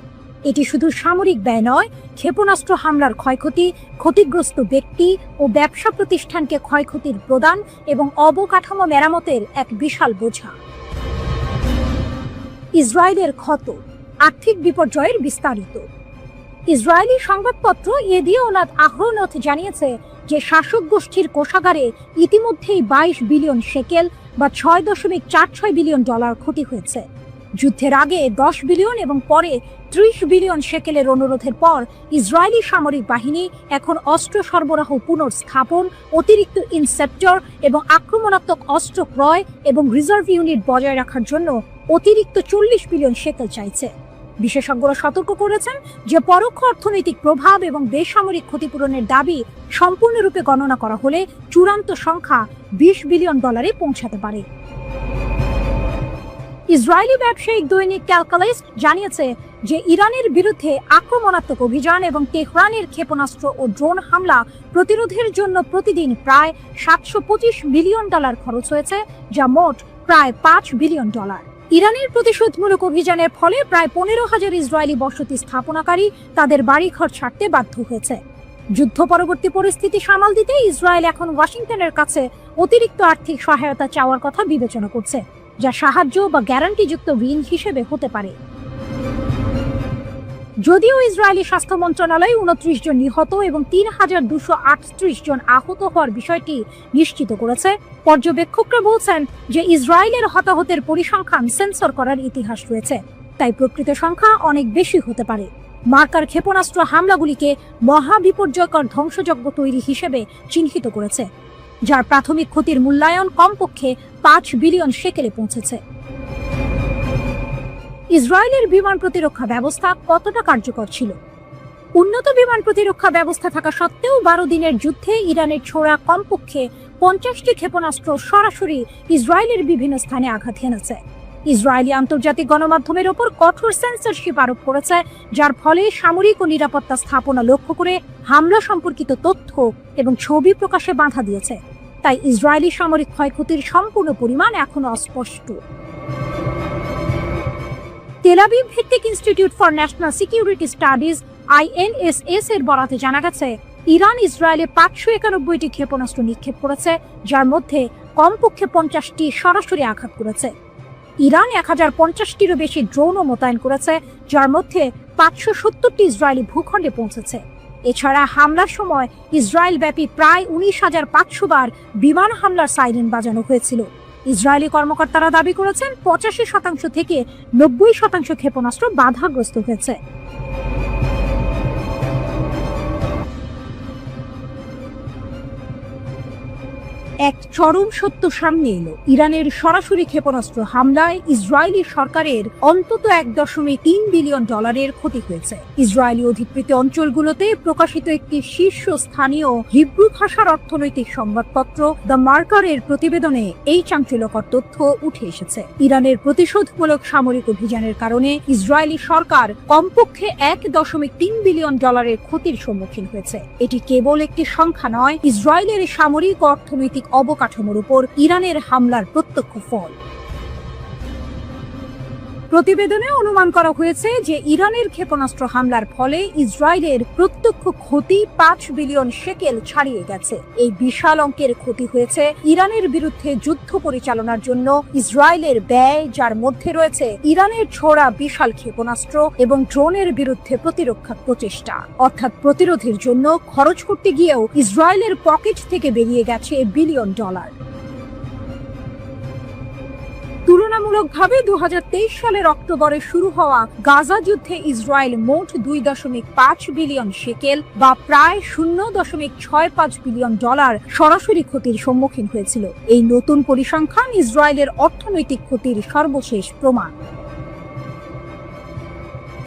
এটি শুধু সামরিক ব্যয় নয়, ক্ষেপণাস্ত্র হামলার ক্ষয়ক্ষতি, ক্ষতিগ্রস্ত ব্যক্তি ও ব্যবসা প্রতিষ্ঠানকে ক্ষয়ক্ষতির প্রদান এবং অবকাঠামো মেরামতের এক বিশাল বোঝা। ইসরায়েলের ক্ষত, আর্থিক বিপর্যয়ের বিস্তারিত। ইসরায়েলি সংবাদপত্র ইয়েদিওনাত আহরোনথ জানিয়েছে যে শাসক গোষ্ঠীর কোষাগারে ইতিমধ্যেই 22 বিলিয়ন শেকেল বা $6.46 বিলিয়ন ক্ষতি হয়েছে। যুদ্ধের আগে 10 বিলিয়ন এবং পরে 30 বিলিয়ন শেকেলের অনুরোধের পর ইসরায়েলি সামরিক বাহিনী এখন অস্ত্র সরবরাহ পুনর্স্থাপন, অতিরিক্ত ইনসেপ্টর এবং আক্রমণাত্মক অস্ত্র ক্রয় এবং রিজার্ভ ইউনিট বজায় রাখার জন্য অতিরিক্ত 40 বিলিয়ন শেকেল চাইছে। বিশেষজ্ঞরা সতর্ক করেছেন যে পরোক্ষ অর্থনৈতিক প্রভাব এবং বেসামরিক ক্ষতিপূরণের দাবি সম্পূর্ণরূপে গণনা করা হলে চূড়ান্ত সংখ্যা $20 বিলিয়ন পৌঁছাতে পারে। ইসরায়েলি ব্যবসায়িক দৈনিক ক্যালকালিস্ট জানিয়েছে যে ইরানের বিরুদ্ধে আক্রমণাত্মক অভিযান এবং তেহরানের ক্ষেপণাস্ত্র ও ড্রোন হামলা প্রতিরোধের জন্য প্রতিদিন প্রায় $725 মিলিয়ন খরচ হয়েছে, যা মোট প্রায় $5 বিলিয়ন। ইরানের প্রতিশোধমূলক অভিযানের ফলে প্রায় 15,000 ইসরায়েলি বসতি স্থাপনাকারী তাদের বাড়িঘর ছাড়তে বাধ্য হয়েছে। যুদ্ধ পরবর্তী পরিস্থিতি সামাল দিতে ইসরায়েল এখন ওয়াশিংটনের কাছে অতিরিক্ত আর্থিক সহায়তা চাওয়ার কথা বিবেচনা করছে, যা সাহায্য বা গ্যারান্টিযুক্ত ঋণ হিসেবে হতে পারে। যদিও ইসরায়েলি স্বাস্থ্য মন্ত্রণালয় 29 জন নিহত এবং 3,238 জন আহত হওয়ার বিষয়টি নিশ্চিত করেছে, পর্যবেক্ষকরা বলছেন যে ইসরায়েলের হতাহতের পরিসংখ্যান সেন্সর করার ইতিহাস রয়েছে, তাই প্রকৃত সংখ্যা অনেক বেশি হতে পারে। মার্কার ক্ষেপণাস্ত্র হামলাগুলিকে মহাবিপর্যয়কর ধ্বংসযজ্ঞ তৈরি হিসেবে চিহ্নিত করেছে, যার প্রাথমিক ক্ষতির মূল্যায়ন কমপক্ষে $5 বিলিয়ন শেকেলে পৌঁছেছে। ইসরায়েলের বিমান প্রতিরক্ষা ব্যবস্থা কতটা কার্যকর ছিল? উন্নত বিমান প্রতিরক্ষা ব্যবস্থা থাকা সত্ত্বেও 12 দিনের যুদ্ধে ইরানের ছোড়া কমপক্ষে 50টি ক্ষেপণাস্ত্র সরাসরি ইসরায়েলের বিভিন্ন স্থানে আঘাত হেনেছে। ইসরায়েলি আন্তর্জাতিক গণমাধ্যমের ওপর কঠোর সেন্সরশিপ আরোপ করেছে, যার ফলে সামরিক ও নিরাপত্তা স্থাপনা লক্ষ্য করে হামলা সম্পর্কিত তথ্য এবং ছবি প্রকাশে বাধা দিয়েছে। তাই ইসরায়েলি সামরিক ক্ষয়ক্ষতির সম্পূর্ণ পরিমাণ এখনো অস্পষ্ট। তেল আবিব ভিত্তিক institute for national security studies INSS এর বরাতে জানা গেছে, ইরান ইসরায়েলে 591টি ক্ষেপণাস্ত্র নিক্ষেপ করেছে, যার মধ্যে কমপক্ষে 50টি সরাসরি আঘাত করেছে। ইরান 1050টিরও বেশি ড্রোনও মোতায়েন করেছে, যার মধ্যে 570টি ইসরায়েলি ভূখণ্ডে পৌঁছেছে। এছাড়া হামলার সময় ইসরায়েল ব্যাপী প্রায় 19,500 বার বিমান হামলার সাইরেন বাজানো হয়েছিল। ইসরায়েলি কর্মকর্তারা দাবি করেছেন 85% থেকে 90% ক্ষেপণাস্ত্র বাধাগ্রস্ত হয়েছে। এক চরম সত্য সামনে এলো, ইরানের সরাসরি ক্ষেপণাস্ত্র হামলায় ইসরায়েলি সরকারের অন্তত $1.3 বিলিয়ন ক্ষতি হয়েছে। ইসরায়েলি অধিকৃত অঞ্চলগুলোতে প্রকাশিত একটি শীর্ষস্থানীয় হিব্রু ভাষার অর্থনৈতিক সংবাদপত্র দ্য মার্কারের প্রতিবেদনে এই চাঞ্চল্যকর তথ্য উঠে এসেছে। ইরানের প্রতিশোধমূলক সামরিক অভিযানের কারণে ইসরায়েলি সরকার কমপক্ষে $1.3 বিলিয়ন ক্ষতির সম্মুখীন হয়েছে। এটি কেবল একটি সংখ্যা নয়, ইসরায়েলের সামরিক ও অর্থনৈতিক অবকাঠামোর উপর ইরানের হামলার প্রত্যক্ষ ফল। প্রতিবেদনে অনুমান করা হয়েছে যে ইরানের ক্ষেপণাস্ত্র হামলার ফলে ইসরায়েলের প্রত্যক্ষ ক্ষতি $5 বিলিয়ন শেকেল ছাড়িয়ে গেছে। এই বিশাল অঙ্কের ক্ষতি হয়েছে ইরানের বিরুদ্ধে যুদ্ধ পরিচালনার জন্য ইসরায়েলের ব্যয়, যার মধ্যে রয়েছে ইরানের ছোড়া বিশাল ক্ষেপণাস্ত্র এবং ড্রোনের বিরুদ্ধে প্রতিরক্ষা প্রচেষ্টা। অর্থাৎ প্রতিরোধের জন্য খরচ করতে গিয়েও ইসরায়েলের পকেট থেকে বেরিয়ে গেছে $বিলিয়ন। তুলনামূলকভাবে 2023 সালের অক্টোবরে শুরু হওয়া গাজা যুদ্ধে ইসরায়েল মোট $2.5 বিলিয়ন শেকেল বা প্রায় $0.65 বিলিয়ন সরাসরি ক্ষতির সম্মুখীন হয়েছিল। এই নতুন পরিসংখ্যান ইসরায়েলের অর্থনৈতিক ক্ষতির সর্বশেষ প্রমাণ।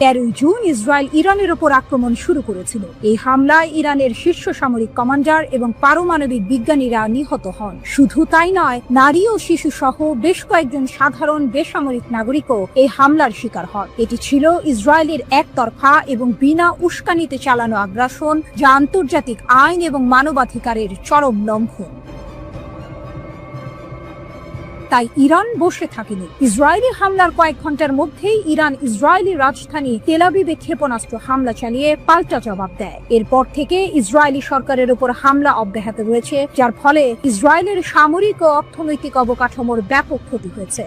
13 জুন ইসরায়েল ইরানের ওপর আক্রমণ শুরু করেছিল। এই হামলায় ইরানের শীর্ষ সামরিক কমান্ডার এবং পারমাণবিক বিজ্ঞানীরা নিহত হন। শুধু তাই নয়, নারী ও শিশু সহ বেশ কয়েকজন সাধারণ বেসামরিক নাগরিকও এই হামলার শিকার হন। এটি ছিল ইসরায়েলের একতরফা এবং বিনা উস্কানিতে চালানো আগ্রাসন, যা আন্তর্জাতিক আইন এবং মানবাধিকারের চরম লঙ্ঘন। তাই ইরান বসে থাকেনি। ইসরায়েলি হামলার কয়েক ঘন্টার মধ্যেই ইরান ইসরায়েলি রাজধানী তেল আবিবে ক্ষেপণাস্ত্র হামলা চালিয়ে পাল্টা জবাব দেয়। এরপর থেকে ইসরায়েলি সরকারের উপর হামলা অব্যাহত রয়েছে, যার ফলে ইসরায়েলের সামরিক ও অর্থনৈতিক অবকাঠামোর ব্যাপক ক্ষতি হয়েছে।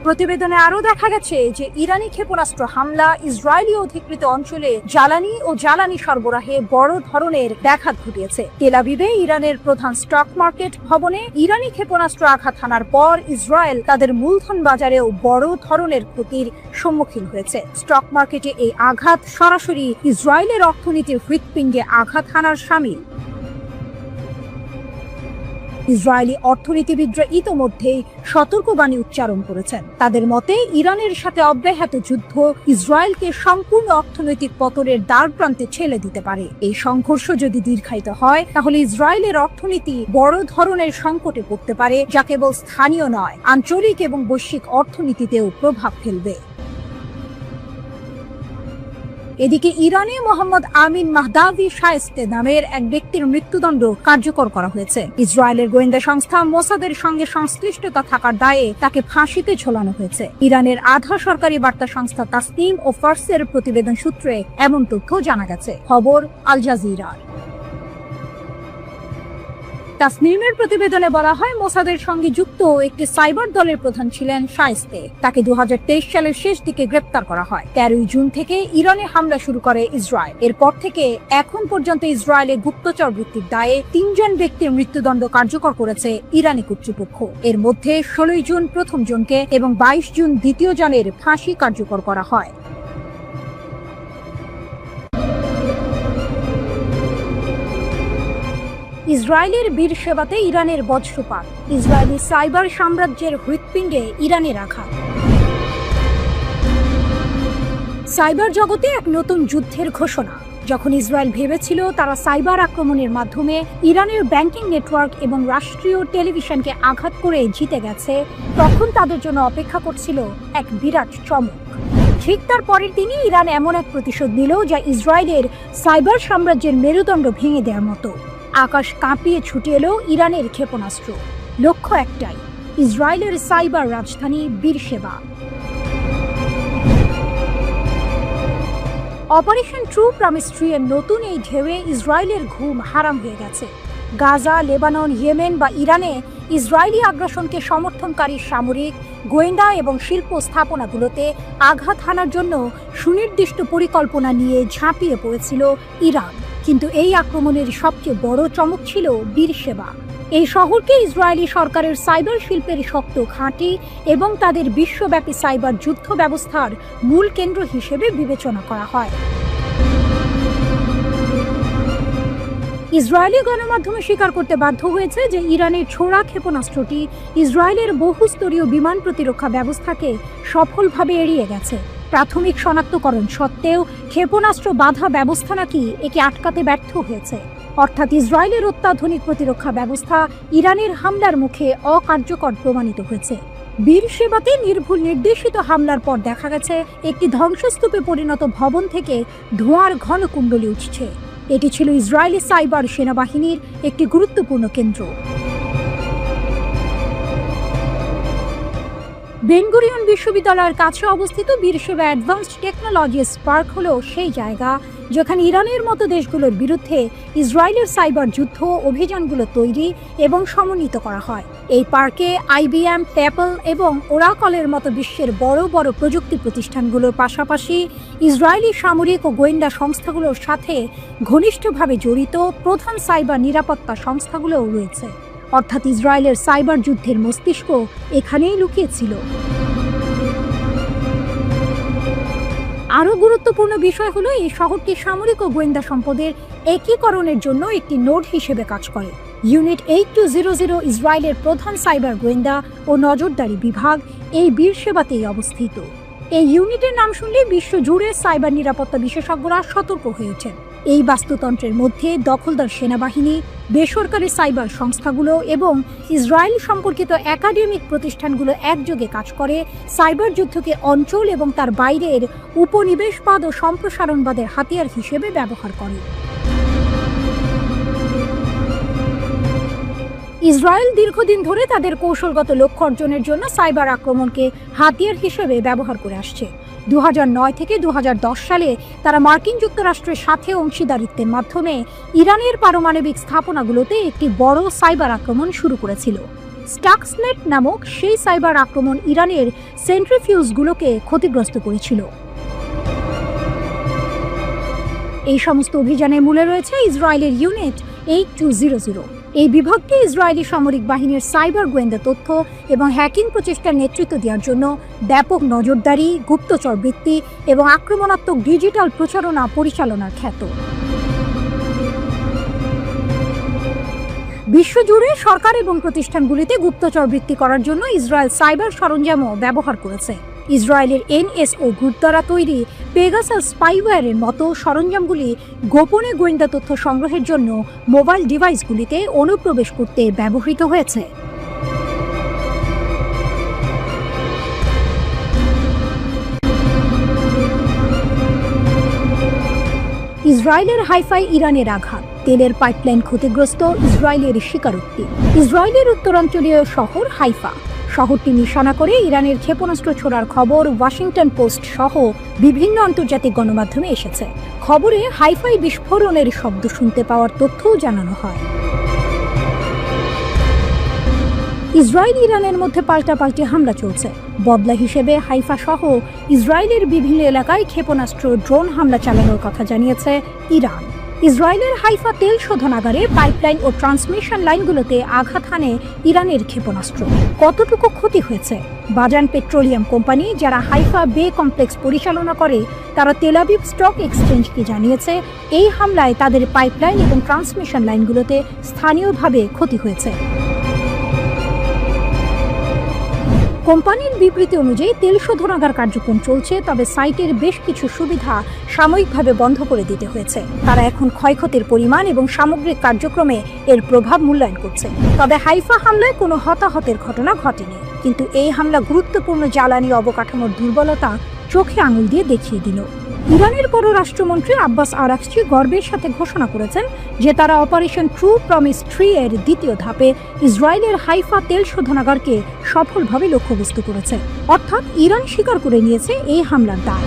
প্রতিবেদনে আরও দেখা গেছে যে ইরানি ক্ষেপণাস্ত্র হামলা ইসরায়েলি অধিকৃত অঞ্চলে জ্বালানি সরবরাহে বড় ধরনের ব্যাঘাত ঘটিয়েছে। তেল আবিবে ইরানের প্রধান স্টক মার্কেট ভবনে ইরানি ক্ষেপণাস্ত্র আঘাত হানার পর ইসরায়েল তাদের মূলধন বাজারেও বড় ধরনের ক্ষতির সম্মুখীন হয়েছে। স্টক মার্কেটে এই আঘাত সরাসরি ইসরায়েলের অর্থনীতির হৃৎপিণ্ডে আঘাত হানার শামিল। ইসরায়েলি অর্থনীতিবিদরা ইতোমধ্যেই সতর্কবাণী উচ্চারণ করেছেন। তাদের মতে ইরানের সাথে অব্যাহত যুদ্ধ ইসরায়েলকে সম্পূর্ণ অর্থনৈতিক পতনের দ্বারপ্রান্তে ঠেলে দিতে পারে। এই সংঘর্ষ যদি দীর্ঘায়িত হয় তাহলে ইসরায়েলের অর্থনীতি বড় ধরনের সংকটে পড়তে পারে, যা কেবল স্থানীয় নয়, আঞ্চলিক এবং বৈশ্বিক অর্থনীতিতেও প্রভাব ফেলবে। এদিকে ইরানে মোহাম্মদ আমিন মাহদাভি শায়েস্তে নামের এক ব্যক্তির মৃত্যুদণ্ড কার্যকর করা হয়েছে। ইসরায়েলের গোয়েন্দা সংস্থা মোসাদের সঙ্গে সংশ্লিষ্টতা থাকার দায়ে তাকে ফাঁসিতে ঝোলানো হয়েছে। ইরানের আধা সরকারি বার্তা সংস্থা তাসনিম ও ফার্সের প্রতিবেদন সূত্রে এমন তথ্য জানা গেছে। খবর আল জাজিরার। তাসনিমের প্রতিবেদনে বলা হয়, মোসাদের সঙ্গে যুক্ত একটি সাইবার দলের প্রধান ছিলেন শায়েস্তে। তাকে 2023 সালের শেষ দিকে গ্রেপ্তার করা হয়। 13 জুন থেকে ইরানে হামলা শুরু করে ইসরায়েল। এরপর থেকে এখন পর্যন্ত ইসরায়েলে গুপ্তচর বৃত্তির দায়ে 3 জন ব্যক্তির মৃত্যুদণ্ড কার্যকর করেছে ইরানি কর্তৃপক্ষ। এর মধ্যে 16 জুন প্রথম জনকে এবং 22 জুন দ্বিতীয় জনের ফাঁসি কার্যকর করা হয়। ইসরায়েলের বীরসেবাতে ইরানের বজ্রপাত, ইসরায়েলি সাইবার সাম্রাজ্যের হৃৎপিণ্ডে ইরানের আঘাত। সাইবার জগতে এক নতুন যুদ্ধের ঘোষণা। যখন ইসরায়েল ভেবেছিল তারা সাইবার আক্রমণের মাধ্যমে ইরানের ব্যাংকিং নেটওয়ার্ক এবং রাষ্ট্রীয় টেলিভিশনকে আঘাত করে জিতে গেছে, তখন তাদের জন্য অপেক্ষা করছিল এক বিরাট চমক। ঠিক তার পরের দিনই ইরান এমন এক প্রতিশোধ নিল যা ইসরায়েলের সাইবার সাম্রাজ্যের মেরুদণ্ড ভেঙে দেওয়ার মতো। আকাশ কাঁপিয়ে ছুটে এলো ইরানের ক্ষেপণাস্ত্র। লক্ষ্য একটাই, ইসরায়েলের সাইবার রাজধানী বীরশেবা। অপারেশন ট্রু প্রমিস এর নতুন এই ঢেউয়ে ইসরায়েলের ঘুম হারাম হয়ে গেছে। গাজা, লেবানন, ইয়েমেন বা ইরানে ইসরায়েলি আগ্রাসনকে সমর্থনকারী সামরিক, গোয়েন্দা এবং শিল্প স্থাপনাগুলোতে আঘাত হানার জন্য সুনির্দিষ্ট পরিকল্পনা নিয়ে ঝাঁপিয়ে পড়েছিল ইরান। কিন্তু এই আক্রমণের সবচেয়ে বড় চমক ছিল বীরশেবা। এই শহরকে ইসরায়েলি সরকারের সাইবার শিল্পের শক্ত ঘাঁটি এবং তাদের বিশ্বব্যাপী সাইবার যুদ্ধ ব্যবস্থার মূল কেন্দ্র হিসেবে বিবেচনা করা হয়। ইসরায়েলি গণমাধ্যমে স্বীকার করতে বাধ্য হয়েছে যে ইরানের ছোড়া ক্ষেপণাস্ত্রটি ইসরায়েলের বহুস্তরীয় বিমান প্রতিরক্ষা ব্যবস্থাকে সফলভাবে এড়িয়ে গেছে। প্রাথমিক শনাক্তকরণ সত্ত্বেও ক্ষেপণাস্ত্র বাধা ব্যবস্থা নাকি একে আটকাতে ব্যর্থ হয়েছে। অর্থাৎ ইসরায়েলের অত্যাধুনিক প্রতিরক্ষা ব্যবস্থা ইরানের হামলার মুখে অকার্যকর প্রমাণিত হয়েছে। বীরশেবাতে নির্ভুল নির্দেশিত হামলার পর দেখা গেছে একটি ধ্বংসস্তূপে পরিণত ভবন থেকে ধোঁয়ার ঘন কুণ্ডলী উঠছে। এটি ছিল ইসরায়েলি সাইবার সেনাবাহিনীর একটি গুরুত্বপূর্ণ কেন্দ্র। বেনগুরিয়ন বিশ্ববিদ্যালয়ের কাছে অবস্থিত বীরশেবা অ্যাডভান্সড টেকনোলজিস পার্ক হলো সেই জায়গা যেখানে ইরানের মতো দেশগুলোর বিরুদ্ধে ইসরায়েলের সাইবার যুদ্ধ অভিযানগুলো তৈরি এবং সমন্বিত করা হয়। এই পার্কে IBM, অ্যাপল এবং ওরাকলের মতো বিশ্বের বড় বড় প্রযুক্তি প্রতিষ্ঠানগুলোর পাশাপাশি ইসরায়েলি সামরিক ও গোয়েন্দা সংস্থাগুলোর সাথে ঘনিষ্ঠভাবে জড়িত প্রধান সাইবার নিরাপত্তা সংস্থাগুলোও রয়েছে। অর্থাৎ ইসরায়েলের সাইবার যুদ্ধের মস্তিষ্ক এখানেই লুকিয়েছিল। আরও গুরুত্বপূর্ণ বিষয় হলো এই শহরটি সামরিক ও গোয়েন্দা সম্পদের একীকরণের জন্য একটি নোড হিসেবে কাজ করে। ইউনিট 8200 ইসরায়েলের প্রধান সাইবার গোয়েন্দা ও নজরদারি বিভাগ এই বীরশেবাতেই অবস্থিত। এই ইউনিটের নাম শুনলে বিশ্বজুড়ে সাইবার নিরাপত্তা বিশেষজ্ঞরা সতর্ক হয়েছেন। এই বাস্তুতন্ত্রের মধ্যে দখলদার সেনাবাহিনী, বেসরকারি সাইবার সংস্থাগুলো এবং ইসরায়েল সম্পর্কিত একাডেমিক প্রতিষ্ঠানগুলো একযোগে কাজ করে সাইবার যুদ্ধকে অঞ্চল এবং তার বাইরের উপনিবেশবাদ ও সম্প্রসারণবাদের হাতিয়ার হিসেবে ব্যবহার করে। ইসরায়েল দীর্ঘদিন ধরে তাদের কৌশলগত লক্ষ্য অর্জনের জন্য সাইবার আক্রমণকে হাতিয়ার হিসেবে ব্যবহার করে আসছে। 2009 থেকে 2010 সালে তারা মার্কিন যুক্তরাষ্ট্রের সাথে অংশীদারিত্বের মাধ্যমে ইরানের পারমাণবিক স্থাপনাগুলোতে একটি বড় সাইবার আক্রমণ শুরু করেছিল। স্টাক্সনেট নামক সেই সাইবার আক্রমণ ইরানের সেন্ট্রিফিউজগুলোকে ক্ষতিগ্রস্ত করেছিল। এই সমস্ত অভিযানের মূলে রয়েছে ইসরায়েলের ইউনিট 8200। এই বিভাগটি ইসরায়েলি সামরিক বাহিনীর সাইবার গোয়েন্দা তথ্য এবং হ্যাকিং প্রচেষ্টার নেতৃত্ব দেওয়ার জন্য ব্যাপক নজরদারি, গুপ্তচর বৃত্তি এবং আক্রমণাত্মক ডিজিটাল প্রচারণা পরিচালনার খ্যাত। বিশ্বজুড়ে সরকার এবং প্রতিষ্ঠানগুলিতে গুপ্তচর বৃত্তি করার জন্য ইসরায়েল সাইবার সরঞ্জামও ব্যবহার করেছে। ইসরায়েলের NSO গ্রুপ দ্বারা তৈরি পেগাসাস স্পাইওয়্যারের মতো সরঞ্জামগুলি গোপনে গোয়েন্দা তথ্য সংগ্রহের জন্য মোবাইল ডিভাইসগুলিতে অনুপ্রবেশ করতে ব্যবহৃত হয়েছে। ইসরায়েলের হাইফায় ইরানের আঘাত, তেলের পাইপলাইন ক্ষতিগ্রস্ত, ইসরায়েলের স্বীকারোক্তি। ইসরায়েলের উত্তরাঞ্চলীয় শহর হাইফা শহরটি নিশানা করে ইরানের ক্ষেপণাস্ত্র ছোড়ার খবর ওয়াশিংটন পোস্ট সহ বিভিন্ন আন্তর্জাতিক গণমাধ্যমে এসেছে। খবরে হাইফাই বিস্ফোরণের শব্দ শুনতে পাওয়ার তথ্যও জানানো হয়। ইসরায়েল ইরানের মধ্যে পাল্টাপাল্টি হামলা চলছে। বদলা হিসেবে হাইফা সহ ইসরায়েলের বিভিন্ন এলাকায় ক্ষেপণাস্ত্র, ড্রোন হামলা চালানোর কথা জানিয়েছে ইরান। ইসরায়েলের হাইফা তেল শোধনাগারে পাইপলাইন ও ট্রান্সমিশন লাইনগুলোতে আঘাত হানে ইরানের ক্ষেপণাস্ত্র। কতটুকু ক্ষতি হয়েছে? বাজান পেট্রোলিয়াম কোম্পানি, যারা হাইফা বে কমপ্লেক্স পরিচালনা করে, তারা তেল আবিব স্টক এক্সচেঞ্জকে জানিয়েছে এই হামলায় তাদের পাইপলাইন এবং ট্রান্সমিশন লাইনগুলোতে স্থানীয়ভাবে ক্ষতি হয়েছে। কোম্পানির বিবৃতি অনুযায়ী তেল শোধনাগার কার্যক্রম চলছে, তবে সাইটের বেশ কিছু সুবিধা সাময়িকভাবে বন্ধ করে দিতে হয়েছে। তারা এখন ক্ষয়ক্ষতির পরিমাণ এবং সামগ্রিক কার্যক্রমে এর প্রভাব মূল্যায়ন করছে। তবে হাইফা হামলায় কোনো হতাহতের ঘটনা ঘটেনি, কিন্তু এই হামলা গুরুত্বপূর্ণ জ্বালানি অবকাঠামোর দুর্বলতা চোখে আঙুল দিয়ে দেখিয়ে দিল। ইরানের পররাষ্ট্রমন্ত্রী আব্বাস আরাকচি গর্বের সাথে ঘোষণা করেছেন যে তারা অপারেশন ট্রু প্রমিস 3 এর দ্বিতীয় ধাপে ইসরায়েলের হাইফা তেল শোধনাগারকে সফলভাবে লক্ষ্যবস্তু করেছে। অর্থাৎ ইরান স্বীকার করে নিয়েছে এই হামলার দায়।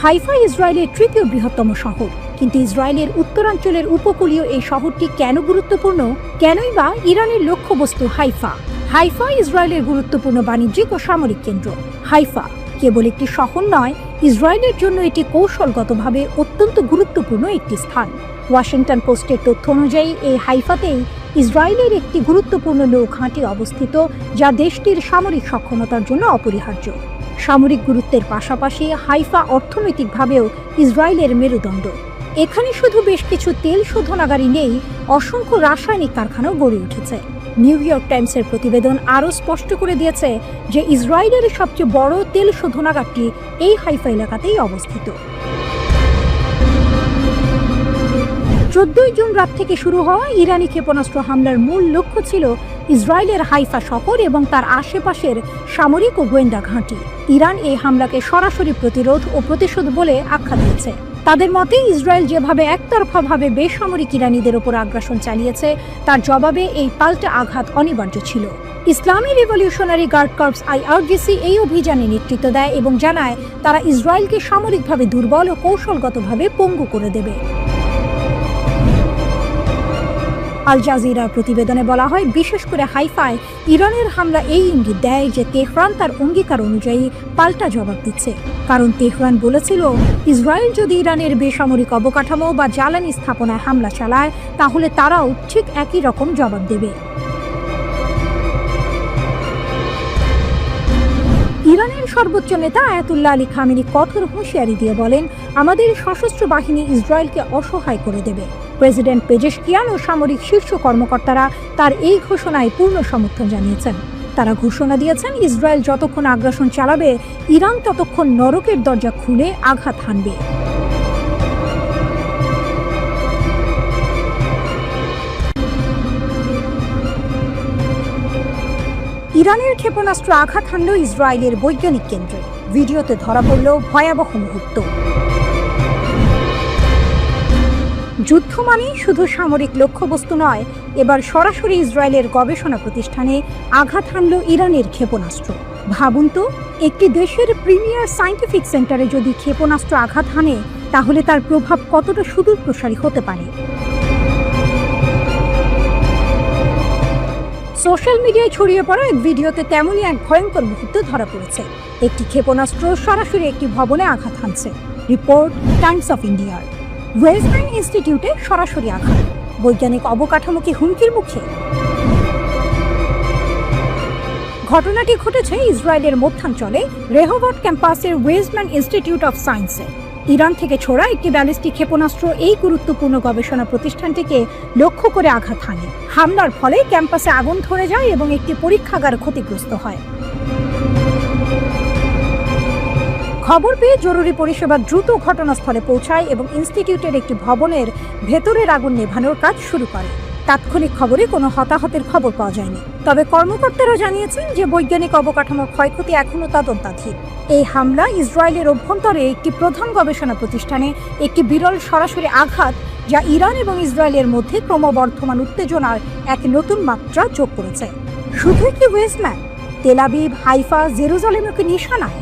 হাইফা ইসরায়েলের তৃতীয় বৃহত্তম শহর, কিন্তু ইসরায়েলের উত্তরাঞ্চলের উপকূলীয় এই শহরটি কেন গুরুত্বপূর্ণ? কেনই বা ইরানের লক্ষ্যবস্তু হাইফা? হাইফা ইসরায়েলের গুরুত্বপূর্ণ বাণিজ্যিক ও সামরিক কেন্দ্র। হাইফা কেবল একটি শহর নয়, ইসরায়েলের জন্য এটি কৌশলগতভাবে অত্যন্ত গুরুত্বপূর্ণ একটি স্থান। ওয়াশিংটন পোস্টের তথ্য অনুযায়ী এই হাইফাতেই ইসরায়েলের একটি গুরুত্বপূর্ণ নৌ ঘাঁটি অবস্থিত, যা দেশটির সামরিক সক্ষমতার জন্য অপরিহার্য। সামরিক গুরুত্বের পাশাপাশি হাইফা অর্থনৈতিকভাবেও ইসরায়েলের মেরুদণ্ড। এখানে শুধু বেশ কিছু তেল শোধনাগারই নেই, অসংখ্য রাসায়নিক কারখানাও গড়ে উঠেছে। নিউ ইয়র্ক টাইমসের প্রতিবেদন আরও স্পষ্ট করে দিয়েছে যে ইসরায়েলের সবচেয়ে বড় তেল শোধনাগারটি এই হাইফা এলাকাতেই অবস্থিত। 14 জুন রাত থেকে শুরু হওয়া ইরানি ক্ষেপণাস্ত্র হামলার মূল লক্ষ্য ছিল ইসরায়েলের হাইফা শহর এবং তার আশেপাশের সামরিক ও গোয়েন্দা ঘাঁটি। ইরান এই হামলাকে সরাসরি প্রতিরোধ ও প্রতিশোধ বলে আখ্যা দিয়েছে। তাদের মতে ইসরায়েল যেভাবে একতরফাভাবে বেসামরিক ইরানিদের ওপর আগ্রাসন চালিয়েছে, তার জবাবে এই পাল্টা আঘাত অনিবার্য ছিল। ইসলামী রিভলিউশনারি গার্ড কর্পস IRGC এই অভিযানে নেতৃত্ব দেয় এবং জানায় তারা ইসরায়েলকে সামরিকভাবে দুর্বল ও কৌশলগতভাবে পঙ্গু করে দেবে। আল জাজিরার প্রতিবেদনে বলা হয়, বিশেষ করে হাইফায় ইরানের হামলা এই ইঙ্গিত দেয় যে তেহরান তার অঙ্গীকার অনুযায়ী পাল্টা জবাব দিচ্ছে। কারণ তেহরান বলেছিল, ইসরায়েল যদি ইরানের বেসামরিক অবকাঠামো বা জ্বালানি স্থাপনায় হামলা চালায়, তাহলে তারাও ঠিক একই রকম জবাব দেবে। ইরানের সর্বোচ্চ নেতা আয়াতুল্লাহ আলী খামেনি কঠোর হুঁশিয়ারি দিয়ে বলেন, আমাদের সশস্ত্র বাহিনী ইসরায়েলকে অসহায় করে দেবে। প্রেসিডেন্ট পেজেশকিয়ান ও সামরিক শীর্ষ কর্মকর্তারা তার এই ঘোষণায় পূর্ণ সমর্থন জানিয়েছেন। তারা ঘোষণা দিয়েছেন, ইসরায়েল যতক্ষণ আগ্রাসন চালাবে, ইরান ততক্ষণ নরকের দরজা খুলে আঘাত হানবে। ইরানের ক্ষেপণাস্ত্র আঘাত হানল ইসরায়েলের বৈজ্ঞানিক কেন্দ্রে। ভিডিওতে ধরা পড়ল ভয়াবহ মুহূর্ত। যুদ্ধ মানেই শুধু সামরিক লক্ষ্যবস্তু নয়, এবার সরাসরি ইসরায়েলের গবেষণা প্রতিষ্ঠানে আঘাত হানল ইরানের ক্ষেপণাস্ত্র। ভাবুন তো, একটি দেশের প্রিমিয়ার সায়েন্টিফিক সেন্টারে যদি ক্ষেপণাস্ত্র আঘাত হানে, তাহলে তার প্রভাব কতটা সুদূর প্রসারী হতে পারে। সোশ্যাল মিডিয়ায় ছড়িয়ে পড়া এক ভিডিওতে তেমনই এক ভয়ঙ্কর মুহূর্ত ধরা পড়েছে। একটি ক্ষেপণাস্ত্র সরাসরি একটি ভবনে আঘাত হানছে। রিপোর্ট টাইমস অফ ইন্ডিয়ার। ওয়েস্ট ব্যাংক ইনস্টিটিউটে সরাসরি আঘাত, বৈজ্ঞানিক অবকাঠামো কি হুমকির মুখে? ঘটনাটি ঘটেছে ইসরায়েলের মধ্যাঞ্চলে রেহোবট ক্যাম্পাসের ওয়েস্ট ব্যাংক ইনস্টিটিউট অফ সায়েন্সে। ইরান থেকে ছোড়া একটি ব্যালিস্টিক ক্ষেপণাস্ত্র এই গুরুত্বপূর্ণ গবেষণা প্রতিষ্ঠানটিকে লক্ষ্য করে আঘাত হানে। হামলার ফলে ক্যাম্পাসে আগুন ধরে যায় এবং একটি পরীক্ষাগার ক্ষতিগ্রস্ত হয়। খবর পেয়ে জরুরি পরিষেবা দ্রুত ঘটনাস্থলে পৌঁছায় এবং ইনস্টিটিউটের একটি ভবনের ভেতরের আগুন নেভানোর কাজ শুরু করে। তাৎক্ষণিক খবরে কোনো হতাহতের খবর পাওয়া যায়নি, তবে কর্মকর্তারা জানিয়েছেন যে বৈজ্ঞানিক অবকাঠামোর ক্ষয়ক্ষতি এখনও তদন্তাধীন। এই হামলা ইসরায়েলের অভ্যন্তরে একটি প্রধান গবেষণা প্রতিষ্ঠানে একটি বিরল সরাসরি আঘাত, যা ইরান এবং ইসরায়েলের মধ্যে ক্রমবর্ধমান উত্তেজনার এক নতুন মাত্রা যোগ করেছে। শুধু কি West Bank, Tel Aviv, Haifa, জেরুজালেমকে নিশানায়?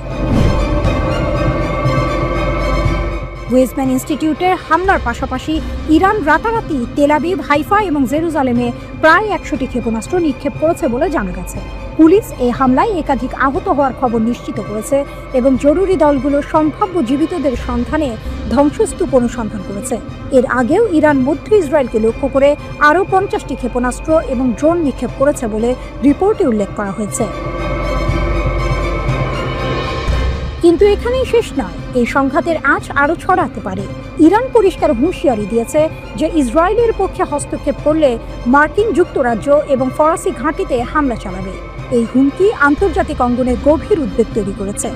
ওয়েস্ট ব্যাংক ইনস্টিটিউটের হামলার পাশাপাশি ইরান রাতারাতি তেল আবিব, হাইফা এবং জেরুজালেমে প্রায় 100টি ক্ষেপণাস্ত্র নিক্ষেপ করেছে বলে জানা গেছে। পুলিশ এই হামলায় একাধিক আহত হওয়ার খবর নিশ্চিত করেছে এবং জরুরি দলগুলো সম্ভাব্য জীবিতদের সন্ধানে ধ্বংসস্তূপ অনুসন্ধান করেছে। এর আগেও ইরান মধ্য ইসরায়েলকে লক্ষ্য করে আরও 50টি ক্ষেপণাস্ত্র এবং ড্রোন নিক্ষেপ করেছে বলে রিপোর্টে উল্লেখ করা হয়েছে। কিন্তু এখানেই শেষ নয়, এই সংঘাতের আঁচ আরও ছড়াতে পারে। ইরান পরিষ্কার হুঁশিয়ারি দিয়েছে যে ইসরায়েলের পক্ষে হস্তক্ষেপ করলে মার্কিন যুক্তরাজ্য এবং ফরাসি ঘাঁটিতে হামলা চালাবে। এই হুমকি আন্তর্জাতিক অঙ্গনে গভীর উদ্বেগ তৈরি করেছে।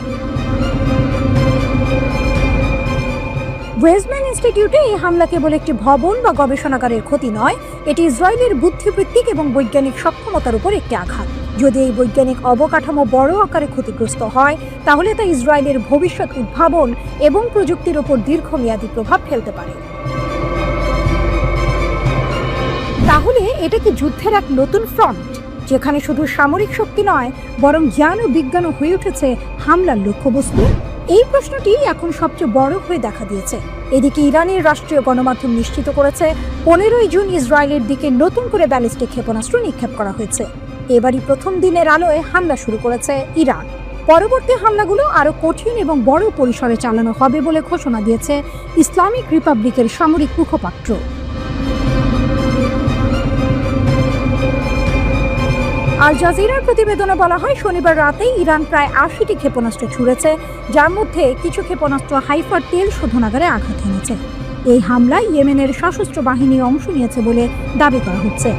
ওয়েস্ট ব্যাংক ইনস্টিটিউটে এই হামলা কেবল একটি ভবন বা গবেষণাগারের ক্ষতি নয়, এটি ইসরায়েলের বুদ্ধিবৃত্তিক এবং বৈজ্ঞানিক সক্ষমতার উপর একটি আঘাত। যদি এই বৈজ্ঞানিক অবকাঠামো বড় আকারে ক্ষতিগ্রস্ত হয়, তাহলে তা ইসরায়েলের ভবিষ্যৎ উদ্ভাবন এবং প্রযুক্তির উপর দীর্ঘমেয়াদী প্রভাব ফেলতে পারে। তাহলে এটা কি যুদ্ধের এক নতুন ফ্রন্ট, যেখানে শুধু সামরিক শক্তি নয় বরং জ্ঞান ও বিজ্ঞানও হয়ে উঠেছে হামলার লক্ষ্যবস্তু? এই প্রশ্নটি এখন সবচেয়ে বড় হয়ে দেখা দিয়েছে। এদিকে ইরানের রাষ্ট্রীয় গণমাধ্যম নিশ্চিত করেছে 15ই জুন ইসরায়েলের দিকে নতুন করে ব্যালিস্টিক ক্ষেপণাস্ত্র নিক্ষেপ করা হয়েছে। এবারই প্রথম দিনের আলোয় হামলা শুরু করেছে ইরান। পরবর্তী হামলাগুলো আরও কঠিন এবং বড় পরিসরে চালানো হবে বলে ঘোষণা দিয়েছে ইসলামিক রিপাবলিকের সামরিক মুখপাত্র। আল জাজিরার প্রতিবেদনে বলা হয়, শনিবার রাতে ইরান প্রায় 80টি ক্ষেপণাস্ত্র ছুড়েছে, যার মধ্যে কিছু ক্ষেপণাস্ত্র হাইফার তেল শোধনাগারে আঘাত এনেছে। এই হামলায় ইয়েমেনের সশস্ত্র বাহিনী অংশ নিয়েছে বলে দাবি করা হচ্ছে।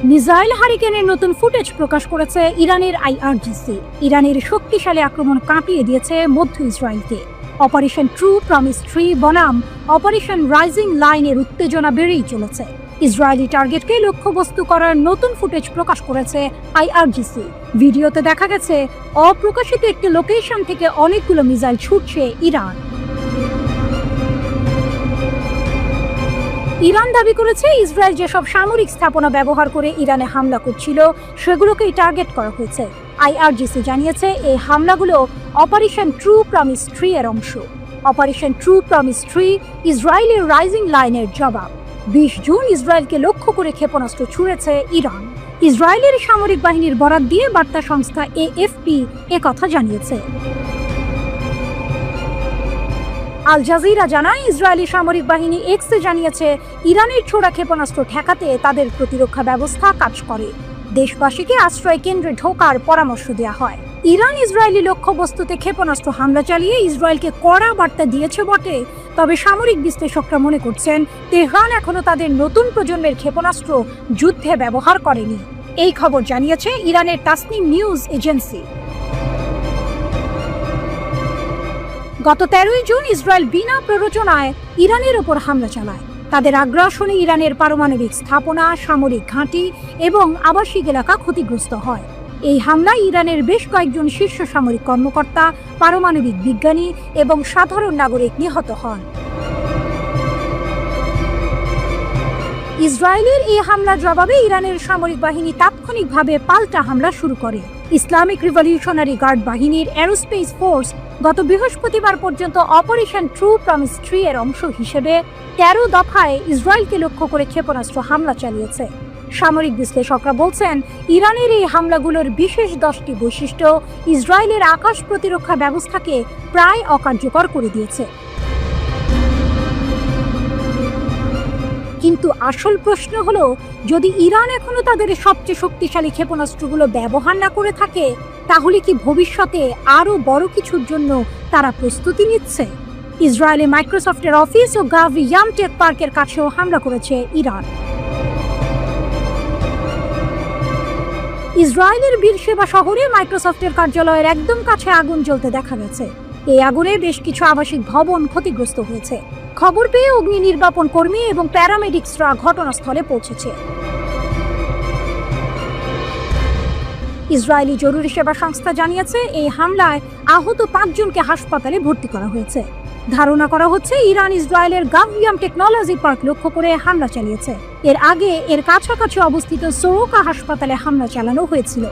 মিসাইল হারিকেনের নতুন ফুটেজ প্রকাশ করেছে ইরানের আইআরজিসি। ইরানের শক্তিশালী আক্রমণ কাঁপিয়ে দিয়েছে মধ্য ইসরায়েলকে। অপারেশন ট্রু প্রমিস 3 বনাম অপারেশন রাইজিং লাইনের উত্তেজনা বেড়েই চলেছে। ইসরায়েলি টার্গেটকে লক্ষ্যবস্তু করার নতুন ফুটেজ প্রকাশ করেছে আইআরজিসি। ভিডিওতে দেখা গেছে অপ্রকাশিত একটি লোকেশন থেকে অনেকগুলো মিসাইল ছুটছে ইরান। ইরান দাবি করেছে ইসরায়েল যেসব সামরিক স্থাপনা ব্যবহার করে ইরানে হামলা করছিল সেগুলোকেই টার্গেট করা হয়েছে। আইআরজিসি জানিয়েছে এই হামলাগুলো অপারেশন ট্রু প্রমিস 3 এর অংশ। অপারেশন ট্রু প্রমিস 3 ইসরায়েলের রাইজিং লাইনের জবাব। 20 জুন ইসরায়েলকে লক্ষ্য করে ক্ষেপণাস্ত্র ছুড়েছে ইরান। ইসরায়েলের সামরিক বাহিনীর বরাত দিয়ে বার্তা সংস্থা এএফপি একথা জানিয়েছে। আল জাজিরা জানায়, ইসরায়েলি সামরিক বাহিনী এক্সে জানিয়েছে ইরানের ছোড়া ক্ষেপণাস্ত্র ঠেকাতে তাদের প্রতিরক্ষা ব্যবস্থা কাজ করে। দেশবাসীকে আশ্রয় কেন্দ্রে ঢোকার পরামর্শ দেওয়া হয়। ইরান ইসরায়েলি লক্ষ্যবস্তুতে ক্ষেপণাস্ত্র হামলা চালিয়ে ইসরায়েলকে কড়া বার্তা দিয়েছে বটে, তবে সামরিক বিশ্লেষকরা মনে করছেন তেহরান এখনো তাদের নতুন প্রজন্মের ক্ষেপণাস্ত্র যুদ্ধে ব্যবহার করেনি। এই খবর জানিয়েছে ইরানের তাসনিম নিউজ এজেন্সি। গত 13ই জুন ইসরায়েল বিনা প্ররোচনায় ইরানের ওপর হামলা চালায়। তাদের আগ্রাসনে ইরানের পারমাণবিক স্থাপনা, সামরিক ঘাঁটি এবং আবাসিক এলাকা ক্ষতিগ্রস্ত হয়। এই হামলায় ইরানের বেশ কয়েকজন শীর্ষ সামরিক কর্মকর্তা, পারমাণবিক বিজ্ঞানী এবং সাধারণ নাগরিক নিহত হন। ইসরায়েলের এই হামলার জবাবে ইরানের সামরিক বাহিনী তাৎক্ষণিকভাবে পাল্টা হামলা শুরু করে। ইসলামিক রিভলিউশনারি গার্ড বাহিনীর এরোস্পেস ফোর্স গত বৃহস্পতিবার পর্যন্ত অপারেশন ট্রু প্রমিস 3 এর অংশ হিসেবে 13 দফায় ইসরায়েলকে লক্ষ্য করে ক্ষেপণাস্ত্র হামলা চালিয়েছে। সামরিক বিশ্লেষকরা বলছেন, ইরানের এই হামলাগুলোর বিশেষ 10টি বৈশিষ্ট্য ইসরায়েলের আকাশ প্রতিরক্ষা ব্যবস্থাকে প্রায় অকার্যকর করে দিয়েছে। কিন্তু আসল প্রশ্ন হলো, যদি ইরান এখনো তাদের সবচেয়ে শক্তিশালী ক্ষেপণাস্ত্রগুলো ব্যবহার না করে থাকে, তাহলে কি ভবিষ্যতে আরও বড় কিছুর জন্য তারা প্রস্তুতি নিচ্ছে? ইসরায়েলে মাইক্রোসফটের অফিস ও গাভিয়াম টেক পার্কের কাছেও হামলা করেছে ইরান। ইসরায়েলের বীরশেবা শহরে মাইক্রোসফটের কার্যালয়ের একদম কাছে আগুন জ্বলতে দেখা গেছে। এই আগুনে বেশ কিছু আবাসিক ভবন ক্ষতিগ্রস্ত হয়েছে। খবর পেয়ে অগ্নি নির্বাপন কর্মী এবং প্যারামেডিক্সরা ঘটনাস্থলে পৌঁছেছে। ইসরায়েলি জরুরি সেবা সংস্থা জানিয়েছে, এই হামলায় আহত 5 জনকে হাসপাতালে ভর্তি করা হয়েছে। ধারণা করা হচ্ছে ইরান ইসরায়েলের গাভিয়াম টেকনোলজি পার্ক লক্ষ্য করে হামলা চালিয়েছে। এর আগে এর কাছাকাছি অবস্থিত সোরোকা হাসপাতালে হামলা চালানো হয়েছিল।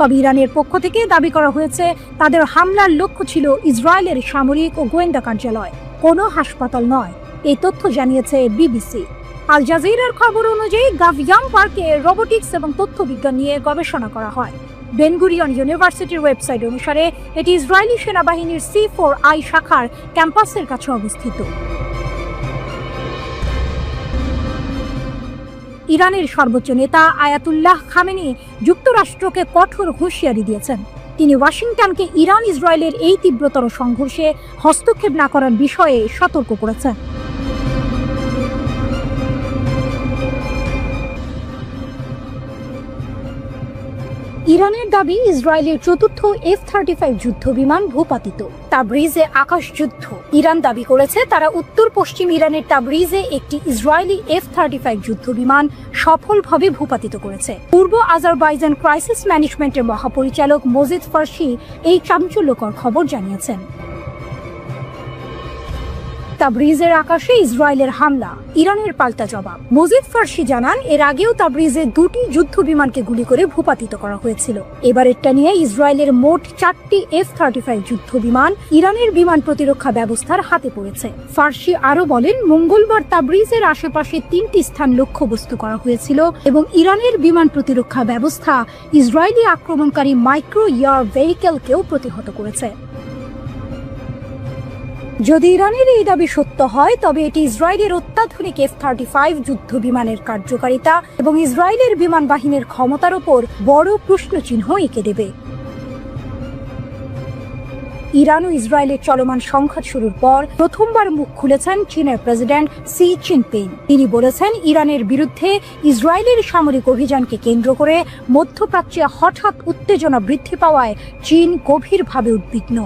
তবে ইরানের পক্ষ থেকে দাবি করা হয়েছে, তাদের হামলার লক্ষ্য ছিল ইসরায়েলের সামরিক ও গোয়েন্দা কার্যালয়, কোনো হাসপাতাল নয়। এই তথ্য জানিয়েছে বিবিসি। আল জাজিরার খবর অনুযায়ী গাভিয়াম পার্কে রোবোটিক্স এবং তথ্য বিজ্ঞান নিয়ে গবেষণা করা হয়। বেনগুরিয়ন ইউনিভার্সিটির ওয়েবসাইট অনুসারে এটি ইসরায়েলি সেনাবাহিনীর C4I শাখার ক্যাম্পাসের কাছে অবস্থিত। ইরানের সর্বোচ্চ নেতা আয়াতুল্লাহ খামেনি যুক্তরাষ্ট্রকে কঠোর হুঁশিয়ারি দিয়েছেন। তিনি ওয়াশিংটনকে ইরান ইসরায়েলের এই তীব্রতর সংঘর্ষে হস্তক্ষেপ না করার বিষয়ে সতর্ক করেছেন। ইরানের দাবি, ইসরায়েলের চতুর্থ F-35 যুদ্ধ বিমান ভূপাতিত। তাবরিজে আকাশ যুদ্ধ। ইরান দাবি করেছে, তারা উত্তর পশ্চিম ইরানের তাবরিজে একটি ইসরায়েলি F-35 যুদ্ধ বিমান সফলভাবে ভূপাতিত করেছে। পূর্ব আজারবাইজান ক্রাইসিস ম্যানেজমেন্টের মহাপরিচালক মজিদ ফার্সি এই চাঞ্চল্যকর খবর জানিয়েছেন। তাবরিজের আকাশে ইসরায়েলের হামলা, ইরানের পাল্টা জবাব। মজিদ ফার্সি জানান, এর আগেও তাবরিজে 2টি যুদ্ধ বিমানকে গুলি করে ভূপাতিত করা হয়েছিল। এবারেরটা নিয়ে ইসরায়েলের মোট 4টি F-35 যুদ্ধ বিমান ইরানের বিমান প্রতিরক্ষা ব্যবস্থার হাতে পড়েছে। ফার্সি আরও বলেন, মঙ্গলবার তাবরিজের আশেপাশে 3টি স্থান লক্ষ্যবস্তু করা হয়েছিল এবং ইরানের বিমান প্রতিরক্ষা ব্যবস্থা ইসরায়েলি আক্রমণকারী মাইক্রো এয়ার ভেহিকেলকেও প্রতিহত করেছে। যদি ইরানের এই দাবি সত্য হয়, তবে এটি ইসরায়েলের অত্যাধুনিক F-35 যুদ্ধ বিমানের কার্যকারিতা এবং ইসরায়েলের বিমান বাহিনীর ক্ষমতার ওপর বড় প্রশ্নচিহ্ন এঁকে দেবে। ইরান ও ইসরায়েলের চলমান সংঘাত শুরুর পর প্রথমবার মুখ খুলেছেন চীনের প্রেসিডেন্ট শি জিনপিং। তিনি বলেছেন, ইরানের বিরুদ্ধে ইসরায়েলের সামরিক অভিযানকে কেন্দ্র করে মধ্যপ্রাচ্যে হঠাৎ উত্তেজনা বৃদ্ধি পাওয়ায় চীন গভীরভাবে উদ্বিগ্ন।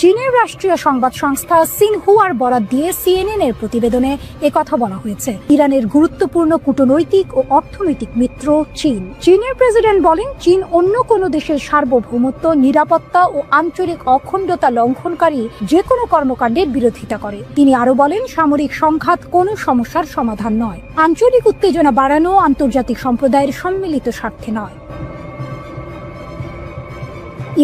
চীনের রাষ্ট্রীয় সংবাদ সংস্থা সিনহুয়ার বরাত দিয়ে CNN এর প্রতিবেদনে একথা বলা হয়েছে। ইরানের গুরুত্বপূর্ণ কূটনৈতিক ও অর্থনৈতিক মিত্র চীন। চীনের প্রেসিডেন্ট বলেন, চীন অন্য কোনো দেশের সার্বভৌমত্ব, নিরাপত্তা ও আঞ্চলিক অখণ্ডতা লঙ্ঘনকারী যে কোনো কর্মকাণ্ডের বিরোধিতা করে। তিনি আরও বলেন, সামরিক সংঘাত কোনো সমস্যার সমাধান নয়। আঞ্চলিক উত্তেজনা বাড়ানো আন্তর্জাতিক সম্প্রদায়ের সম্মিলিত স্বার্থে নয়।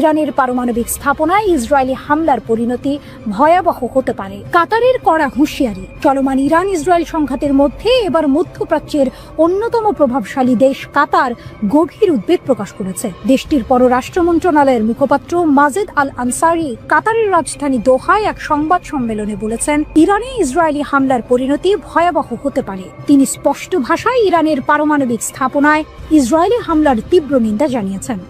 ইরানের পারমাণবিক স্থাপনায় ইসরায়েলি হামলার পরিণতি ভয়াবহ হতে পারে। কাতারের কড়া হুঁশিয়ারি। চলমান ইরান ইসরায়েল সংঘাতের মধ্যে এবার মধ্যপ্রাচ্যের অন্যতম প্রভাবশালী দেশ কাতার গভীর উদ্বেগ প্রকাশ করেছে। দেশটির পররাষ্ট্র মন্ত্রণালয়ের মুখপাত্র মাজেদ আল আনসারি কাতারের রাজধানী দোহায় এক সংবাদ সম্মেলনে বলেছেন, ইরানে ইসরায়েলি হামলার পরিণতি ভয়াবহ হতে পারে। তিনি স্পষ্ট ভাষায় ইরানের পারমাণবিক স্থাপনায় ইসরায়েলি হামলার তীব্র নিন্দা জানিয়েছেন।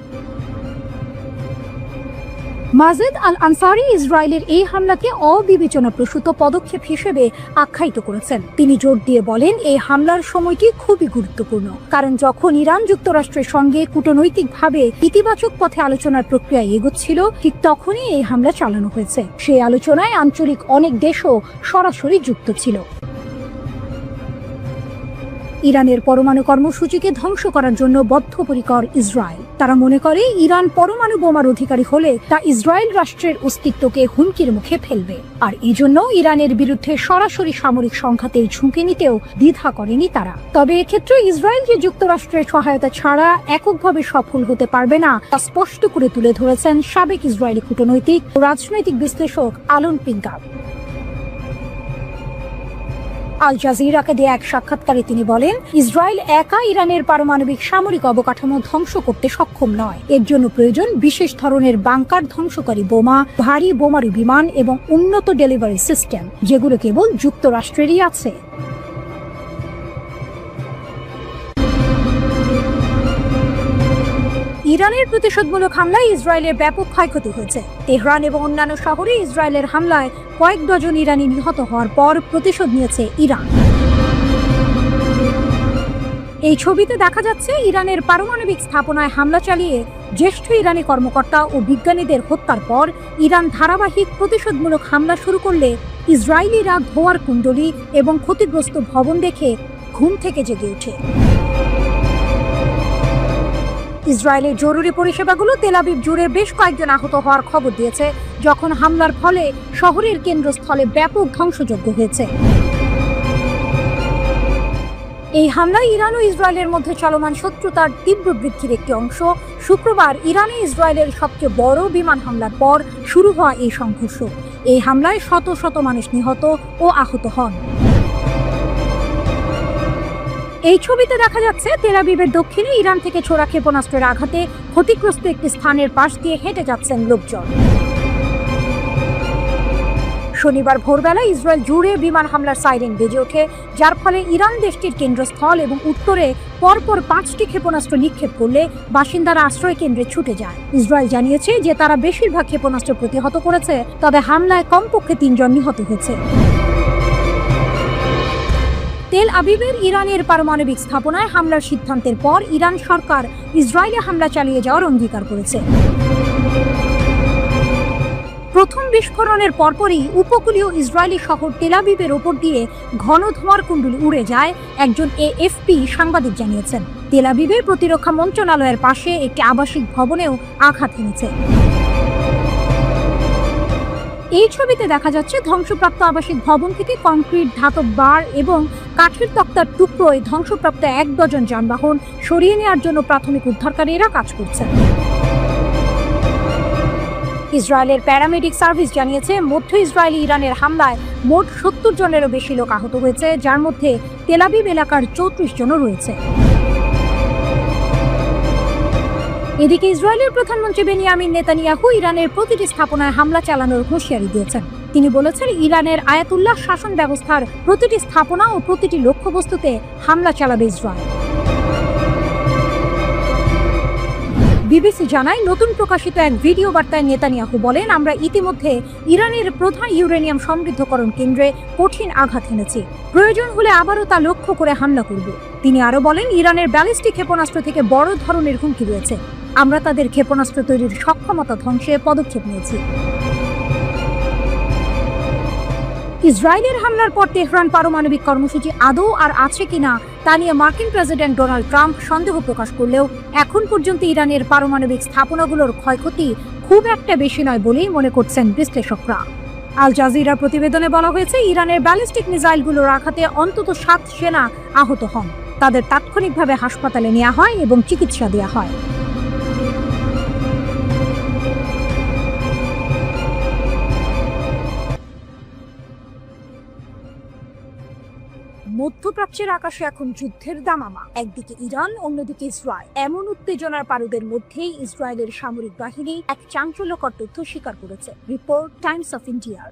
মাজেদ আল আনসারি ইসরায়েলের এই হামলাকে অবিবেচনাপ্রসূত পদক্ষেপ হিসেবে আখ্যায়িত করেছেন। তিনি জোর দিয়ে বলেন, এই হামলার সময়টি খুবই গুরুত্বপূর্ণ, কারণ যখন ইরান যুক্তরাষ্ট্রের সঙ্গে কূটনৈতিকভাবে ইতিবাচক পথে আলোচনার প্রক্রিয়া এগোচ্ছিল, ঠিক তখনই এই হামলা চালানো হয়েছে। সেই আলোচনায় আঞ্চলিক অনেক দেশও সরাসরি যুক্ত ছিল। ইরানের পরমাণু কর্মসূচিকে ধ্বংস করার জন্য বদ্ধপরিকর ইসরায়েল। তারা মনে করে ইরান পরমাণু বোমার অধিকারী হলে তা ইসরায়েল রাষ্ট্রের অস্তিত্বকে হুমকির মুখে ফেলবে, আর এজন্য ইরানের বিরুদ্ধে সরাসরি সামরিক সংঘাতেই ঝুঁকি নিতেও দ্বিধা করেনি তারা। তবে এক্ষেত্রে ইসরায়েল যে যুক্তরাষ্ট্রের সহায়তা ছাড়া এককভাবে সফল হতে পারবে না তা স্পষ্ট করে তুলে ধরেছেন সাবেক ইসরায়েলি কূটনৈতিক ও রাজনৈতিক বিশ্লেষক আলন পিঙ্গাব। আল জাজিরাকে দেয়া এক সাক্ষাৎকারে তিনি বলেন, ইসরায়েল একা ইরানের পারমাণবিক সামরিক অবকাঠামো ধ্বংস করতে সক্ষম নয়। এর জন্য প্রয়োজন বিশেষ ধরনের বাংকার ধ্বংসকারী বোমা, ভারী বোমারু বিমান এবং উন্নত ডেলিভারি সিস্টেম, যেগুলো কেবল যুক্তরাষ্ট্রেরই আছে। ইরানের প্রতিশোধমূলক হামলায় ইসরায়েলের ব্যাপক ক্ষয়ক্ষতি হয়েছে। তেহরান এবং অন্যান্য শহরে ইসরায়েলের হামলায় কয়েক ডজন ইরানি নিহত হওয়ার পর প্রতিশোধ নিয়েছে ইরান। এই ছবিতে দেখা যাচ্ছে ইরানের পারমাণবিক স্থাপনায় হামলা চালিয়ে জ্যেষ্ঠ ইরানি কর্মকর্তা ও বিজ্ঞানীদের হত্যার পর ইরান ধারাবাহিক প্রতিশোধমূলক হামলা শুরু করলে ইসরায়েলিরা ধোঁয়ার কুণ্ডলী এবং ক্ষতিগ্রস্ত ভবন দেখে ঘুম থেকে জেগে ওঠে। ইসরায়েলের জরুরি পরিষেবাগুলো তেল আবিব জুড়ে বেশ কয়েকজন আহত হওয়ার খবর দিয়েছে, যখন হামলার ফলে শহরের কেন্দ্রস্থলে ব্যাপক ধ্বংসযজ্ঞ হয়েছে। এই হামলায় ইরান ও ইসরায়েলের মধ্যে চলমান শত্রুতার তীব্র বৃদ্ধির একটি অংশ। শুক্রবার ইরানে ইসরায়েলের সবচেয়ে বড় বিমান হামলার পর শুরু হওয়া এই সংঘর্ষ। এই হামলায় শত শত মানুষ নিহত ও আহত হন। এই ছবিতে দেখা যাচ্ছে তেল আবিবের দক্ষিণে ইরান থেকে ছোড়া ক্ষেপণাস্ত্রের আঘাতে ক্ষতিগ্রস্ত একটি স্থানের পাশ দিয়ে হেঁটে যাচ্ছেন লোকজন। শনিবার ভোরবেলা ইসরায়েল জুড়ে বিমান হামলার সাইরেন বেজে ওঠে, যার ফলে ইরান দেশটির কেন্দ্রস্থল এবং উত্তরে পরপর 5টি ক্ষেপণাস্ত্র নিক্ষেপ করলে বাসিন্দারা আশ্রয় কেন্দ্রে ছুটে যায়। ইসরায়েল জানিয়েছে যে তারা বেশিরভাগ ক্ষেপণাস্ত্র প্রতিহত করেছে, তবে হামলায় কমপক্ষে 3 জন নিহত হয়েছে। তেল আবিবের ইরানের পারমাণবিক স্থাপনায় হামলার সিদ্ধান্তের পর ইরান সরকার ইসরায়েলে হামলা চালিয়ে যাওয়ার অঙ্গীকার করেছে। প্রথম বিস্ফোরণের পরপরই উপকূলীয় ইসরায়েলি শহর তেল আবিবের ওপর দিয়ে ঘন ধোঁয়ার কুণ্ডলী উড়ে যায়, একজন এএফপি সাংবাদিক জানিয়েছেন। তেল আবিবের প্রতিরক্ষা মন্ত্রণালয়ের পাশে একটি আবাসিক ভবনেও আঘাত হেনেছে। এই ছবিতে দেখা যাচ্ছে ধ্বংসপ্রাপ্ত আবাসিক ভবন থেকে কংক্রিট, ধাতব বার এবং কাঠের তক্তার টুকরোয় ধ্বংসপ্রাপ্ত 1 ডজন যানবাহন সরিয়ে নেওয়ার জন্য প্রাথমিক উদ্ধারকারীরা কাজ করছেন। ইসরায়েলের প্যারামেডিক সার্ভিস জানিয়েছে, মধ্য ইসরায়েলি ইরানের হামলায় মোট 70 জনেরও বেশি লোক আহত হয়েছে, যার মধ্যে তেল আবিব এলাকার 34 জনও রয়েছে। এদিকে ইসরায়েলের প্রধানমন্ত্রী বেনিয়ামিন নেতানিয়াহু ইরানের প্রতিটি স্থাপনায় হামলা চালানোর হুঁশিয়ারি দিয়েছেন। তিনি বলেছেন, ইরানের আয়াতুল্লাহ শাসন ব্যবস্থার প্রতিটি স্থাপনা ও প্রতিটি লক্ষ্যবস্তুতে হামলা চালাবে ইসরায়েল। বিবিসি জানায়, নতুন প্রকাশিত এক ভিডিও বার্তায় নেতানিয়াহু বলেন, আমরা ইতিমধ্যে ইরানের প্রধান ইউরেনিয়াম সমৃদ্ধকরণ কেন্দ্রে কঠিন আঘাত এনেছি। প্রয়োজন হলে আবারও তা লক্ষ্য করে হামলা করব। তিনি আরও বলেন, ইরানের ব্যালিস্টিক ক্ষেপণাস্ত্র থেকে বড় ধরনের হুমকি রয়েছে। আমরা তাদের ক্ষেপণাস্ত্র তৈরির সক্ষমতা ধ্বংসে পদক্ষেপ নিয়েছি। ইসরায়েলের হামলার পর তেহরান পারমাণবিক কর্মসূচি আদৌ আর আছে কিনা তা নিয়ে মার্কিন প্রেসিডেন্ট ডোনাল্ড ট্রাম্প সন্দেহ প্রকাশ করলেও এখন পর্যন্ত ইরানের পারমাণবিক স্থাপনাগুলোর ক্ষয়ক্ষতি খুব একটা বেশি নয় বলেই মনে করছেন বিশ্লেষকরা। আল জাজিরার প্রতিবেদনে বলা হয়েছে, ইরানের ব্যালিস্টিক মিসাইলগুলোর আঘাতে অন্তত 7 সেনা আহত হন। তাদের তাৎক্ষণিকভাবে হাসপাতালে নেওয়া হয় এবং চিকিৎসা দেওয়া হয়। মধ্যপ্রাচ্যের আকাশে এখন যুদ্ধের দামামা। একদিকে ইরান, অন্যদিকে ইসরায়েল। এমন উত্তেজনার পারদের মধ্যেই ইসরায়েলের সামরিক বাহিনী এক চাঞ্চল্যকর তথ্য স্বীকার করেছে। রিপোর্ট টাইমস অফ ইন্ডিয়ার।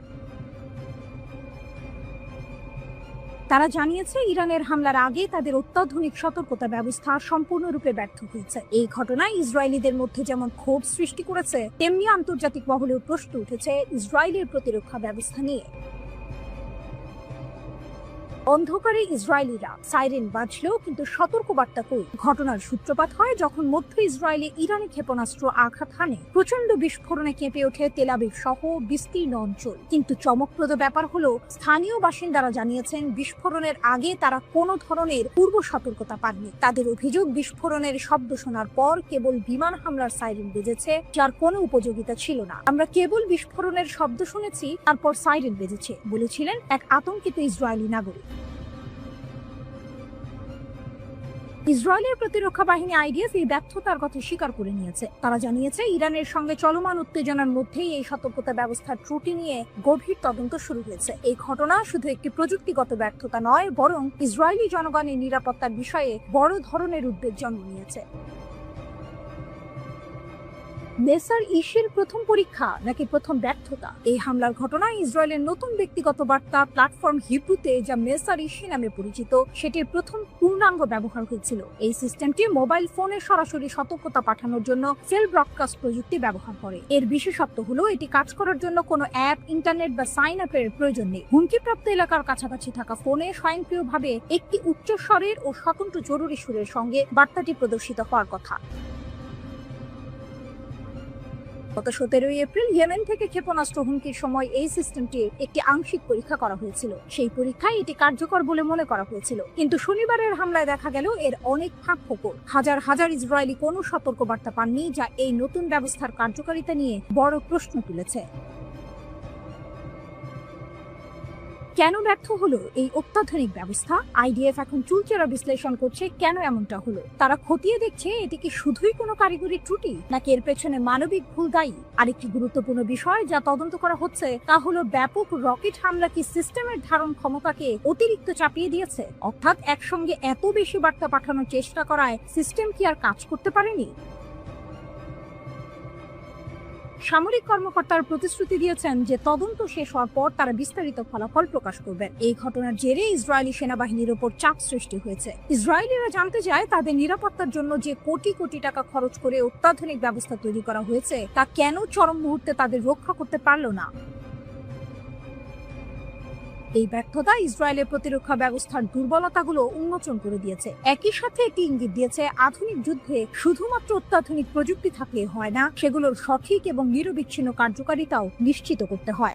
তারা জানিয়েছে, ইরানের হামলার আগে তাদের অত্যাধুনিক সতর্কতা ব্যবস্থা সম্পূর্ণরূপে ব্যর্থ হয়েছে। এই ঘটনায় ইসরায়েলিদের মধ্যে যেমন ক্ষোভ সৃষ্টি করেছে, তেমনি আন্তর্জাতিক মহলেও প্রশ্ন উঠেছে ইসরায়েলের প্রতিরক্ষা ব্যবস্থা নিয়ে। অন্ধকারে ইসরায়েলিরা সাইরেন বাজলেও কিন্তু সতর্কবার্তা কই। ঘটনার সূত্রপাত হয় যখন মধ্য ইসরায়েলে ইরানি ক্ষেপণাস্ত্র আঘাত হানে। প্রচন্ড বিস্ফোরণে কেঁপে ওঠে তেল আবিব সহ বিস্তীর্ণ অঞ্চল। কিন্তু চমকপ্রদ ব্যাপার হলো, স্থানীয় বাসিন্দারা জানিয়েছেন বিস্ফোরণের আগে তারা কোনো ধরনের পূর্ব সতর্কতা পাননি। তাদের অভিযোগ, বিস্ফোরণের শব্দ শোনার পর কেবল বিমান হামলার সাইরেন বেজেছে, যার কোনো উপযোগিতা ছিল না। আমরা কেবল বিস্ফোরণের শব্দ শুনেছি, তারপর সাইরেন বেজেছে, বলেছিলেন এক আতঙ্কিত ইসরায়েলি নাগরিক। ইসরায়েলের প্রতিরক্ষা বাহিনী আইডিএফ এই ব্যর্থতার কথা স্বীকার করে নিয়েছে। তারা জানিয়েছে ইরানের সঙ্গে চলমান উত্তেজনার মধ্যেই এই সতর্কতা ব্যবস্থার ত্রুটি নিয়ে গভীর তদন্ত শুরু হয়েছে। এই ঘটনা শুধু একটি প্রযুক্তিগত ব্যর্থতা নয়, বরং ইসরায়েলি জনগণের নিরাপত্তার বিষয়ে বড় ধরনের উদ্বেগ জন্ম নিয়েছে। মেসার ইসের প্রথম পরীক্ষা নাকি প্রথম ব্যর্থতা? এই হামলার ঘটনায় ইসরায়েলের নতুন ব্যক্তিগত বার্তা প্ল্যাটফর্ম হিব্রুতে, যা মেসার ইসে নামে পরিচিত, সেটির প্রথম পূর্ণাঙ্গ ব্যবহার হয়েছিল। এই সিস্টেমটি মোবাইল ফোনে সরাসরি সতর্কতা পাঠানোর জন্য সেল ব্রডকাস্ট প্রযুক্তি ব্যবহার করে। এর বিশেষত্ব হলো, এটি কাজ করার জন্য কোনো অ্যাপ, ইন্টারনেট বা সাইন আপের প্রয়োজন নেই। হুমকিপ্রাপ্ত এলাকার কাছাকাছি থাকা ফোনে স্বয়ংক্রিয়ভাবে একটি উচ্চস্বরের ও স্বতন্ত্র জরুরি সুরের সঙ্গে বার্তাটি প্রদর্শিত হওয়ার কথা। গত 17 এপ্রিল ইয়েমেন থেকে ক্ষেপণাস্ত্র হুমকির সময় এই সিস্টেমটির একটি আংশিক পরীক্ষা করা হয়েছিল। সেই পরীক্ষায় এটি কার্যকর বলে মনে করা হয়েছিল, কিন্তু শনিবারের হামলায় দেখা গেল এর অনেক ফাঁক-ফোকর। হাজার হাজার ইসরায়েলি কোনো সতর্কবার্তা পাননি, যা এই নতুন ব্যবস্থার কার্যকারিতা নিয়ে বড় প্রশ্ন তুলেছে। কেন ব্যর্থ হলো এই অত্যাধুনিক ব্যবস্থা? আইডিএফ এখন চুলচেরা বিশ্লেষণ করছে কেন এমনটা হলো। তারা খতিয়ে দেখছে এটি কি শুধুই কোনো কারিগরি ত্রুটি, নাকি এর পেছনে মানবিক ভুল দায়ী। আরেকটি গুরুত্বপূর্ণ বিষয় যা তদন্ত করা হচ্ছে তা হলো, ব্যাপক রকেট হামলা কি সিস্টেমের ধারণ ক্ষমতাকে অতিরিক্ত চাপিয়ে দিয়েছে? অর্থাৎ একসঙ্গে এত বেশি বার্তা পাঠানোর চেষ্টা করায় সিস্টেম কি আর কাজ করতে পারেনি? সামরিক কর্মকর্তারা প্রতিশ্রুতি দিয়েছেন যে তদন্ত শেষ হওয়ার পর তারা বিস্তারিত ফলাফল প্রকাশ করবেন। এই ঘটনার জেরে ইসরায়েলি সেনাবাহিনীর উপর চাপ সৃষ্টি হয়েছে। ইসরায়েলিরা জানতে চায় তাদের নিরাপত্তার জন্য যে কোটি কোটি টাকা খরচ করে অত্যাধুনিক ব্যবস্থা তৈরি করা হয়েছে, তা কেন চরম মুহূর্তে তাদের রক্ষা করতে পারল না। এই ব্যর্থতা ইসরায়েলের প্রতিরক্ষা ব্যবস্থার দুর্বলতাগুলো উন্মোচন করে দিয়েছে। একই সাথে এটি ইঙ্গিত দিয়েছে, আধুনিক যুদ্ধে শুধুমাত্র অত্যাধুনিক প্রযুক্তি থাকলে হয় না, সেগুলোর সঠিক এবং নিরবিচ্ছিন্ন কার্যকারিতাও নিশ্চিত করতে হয়।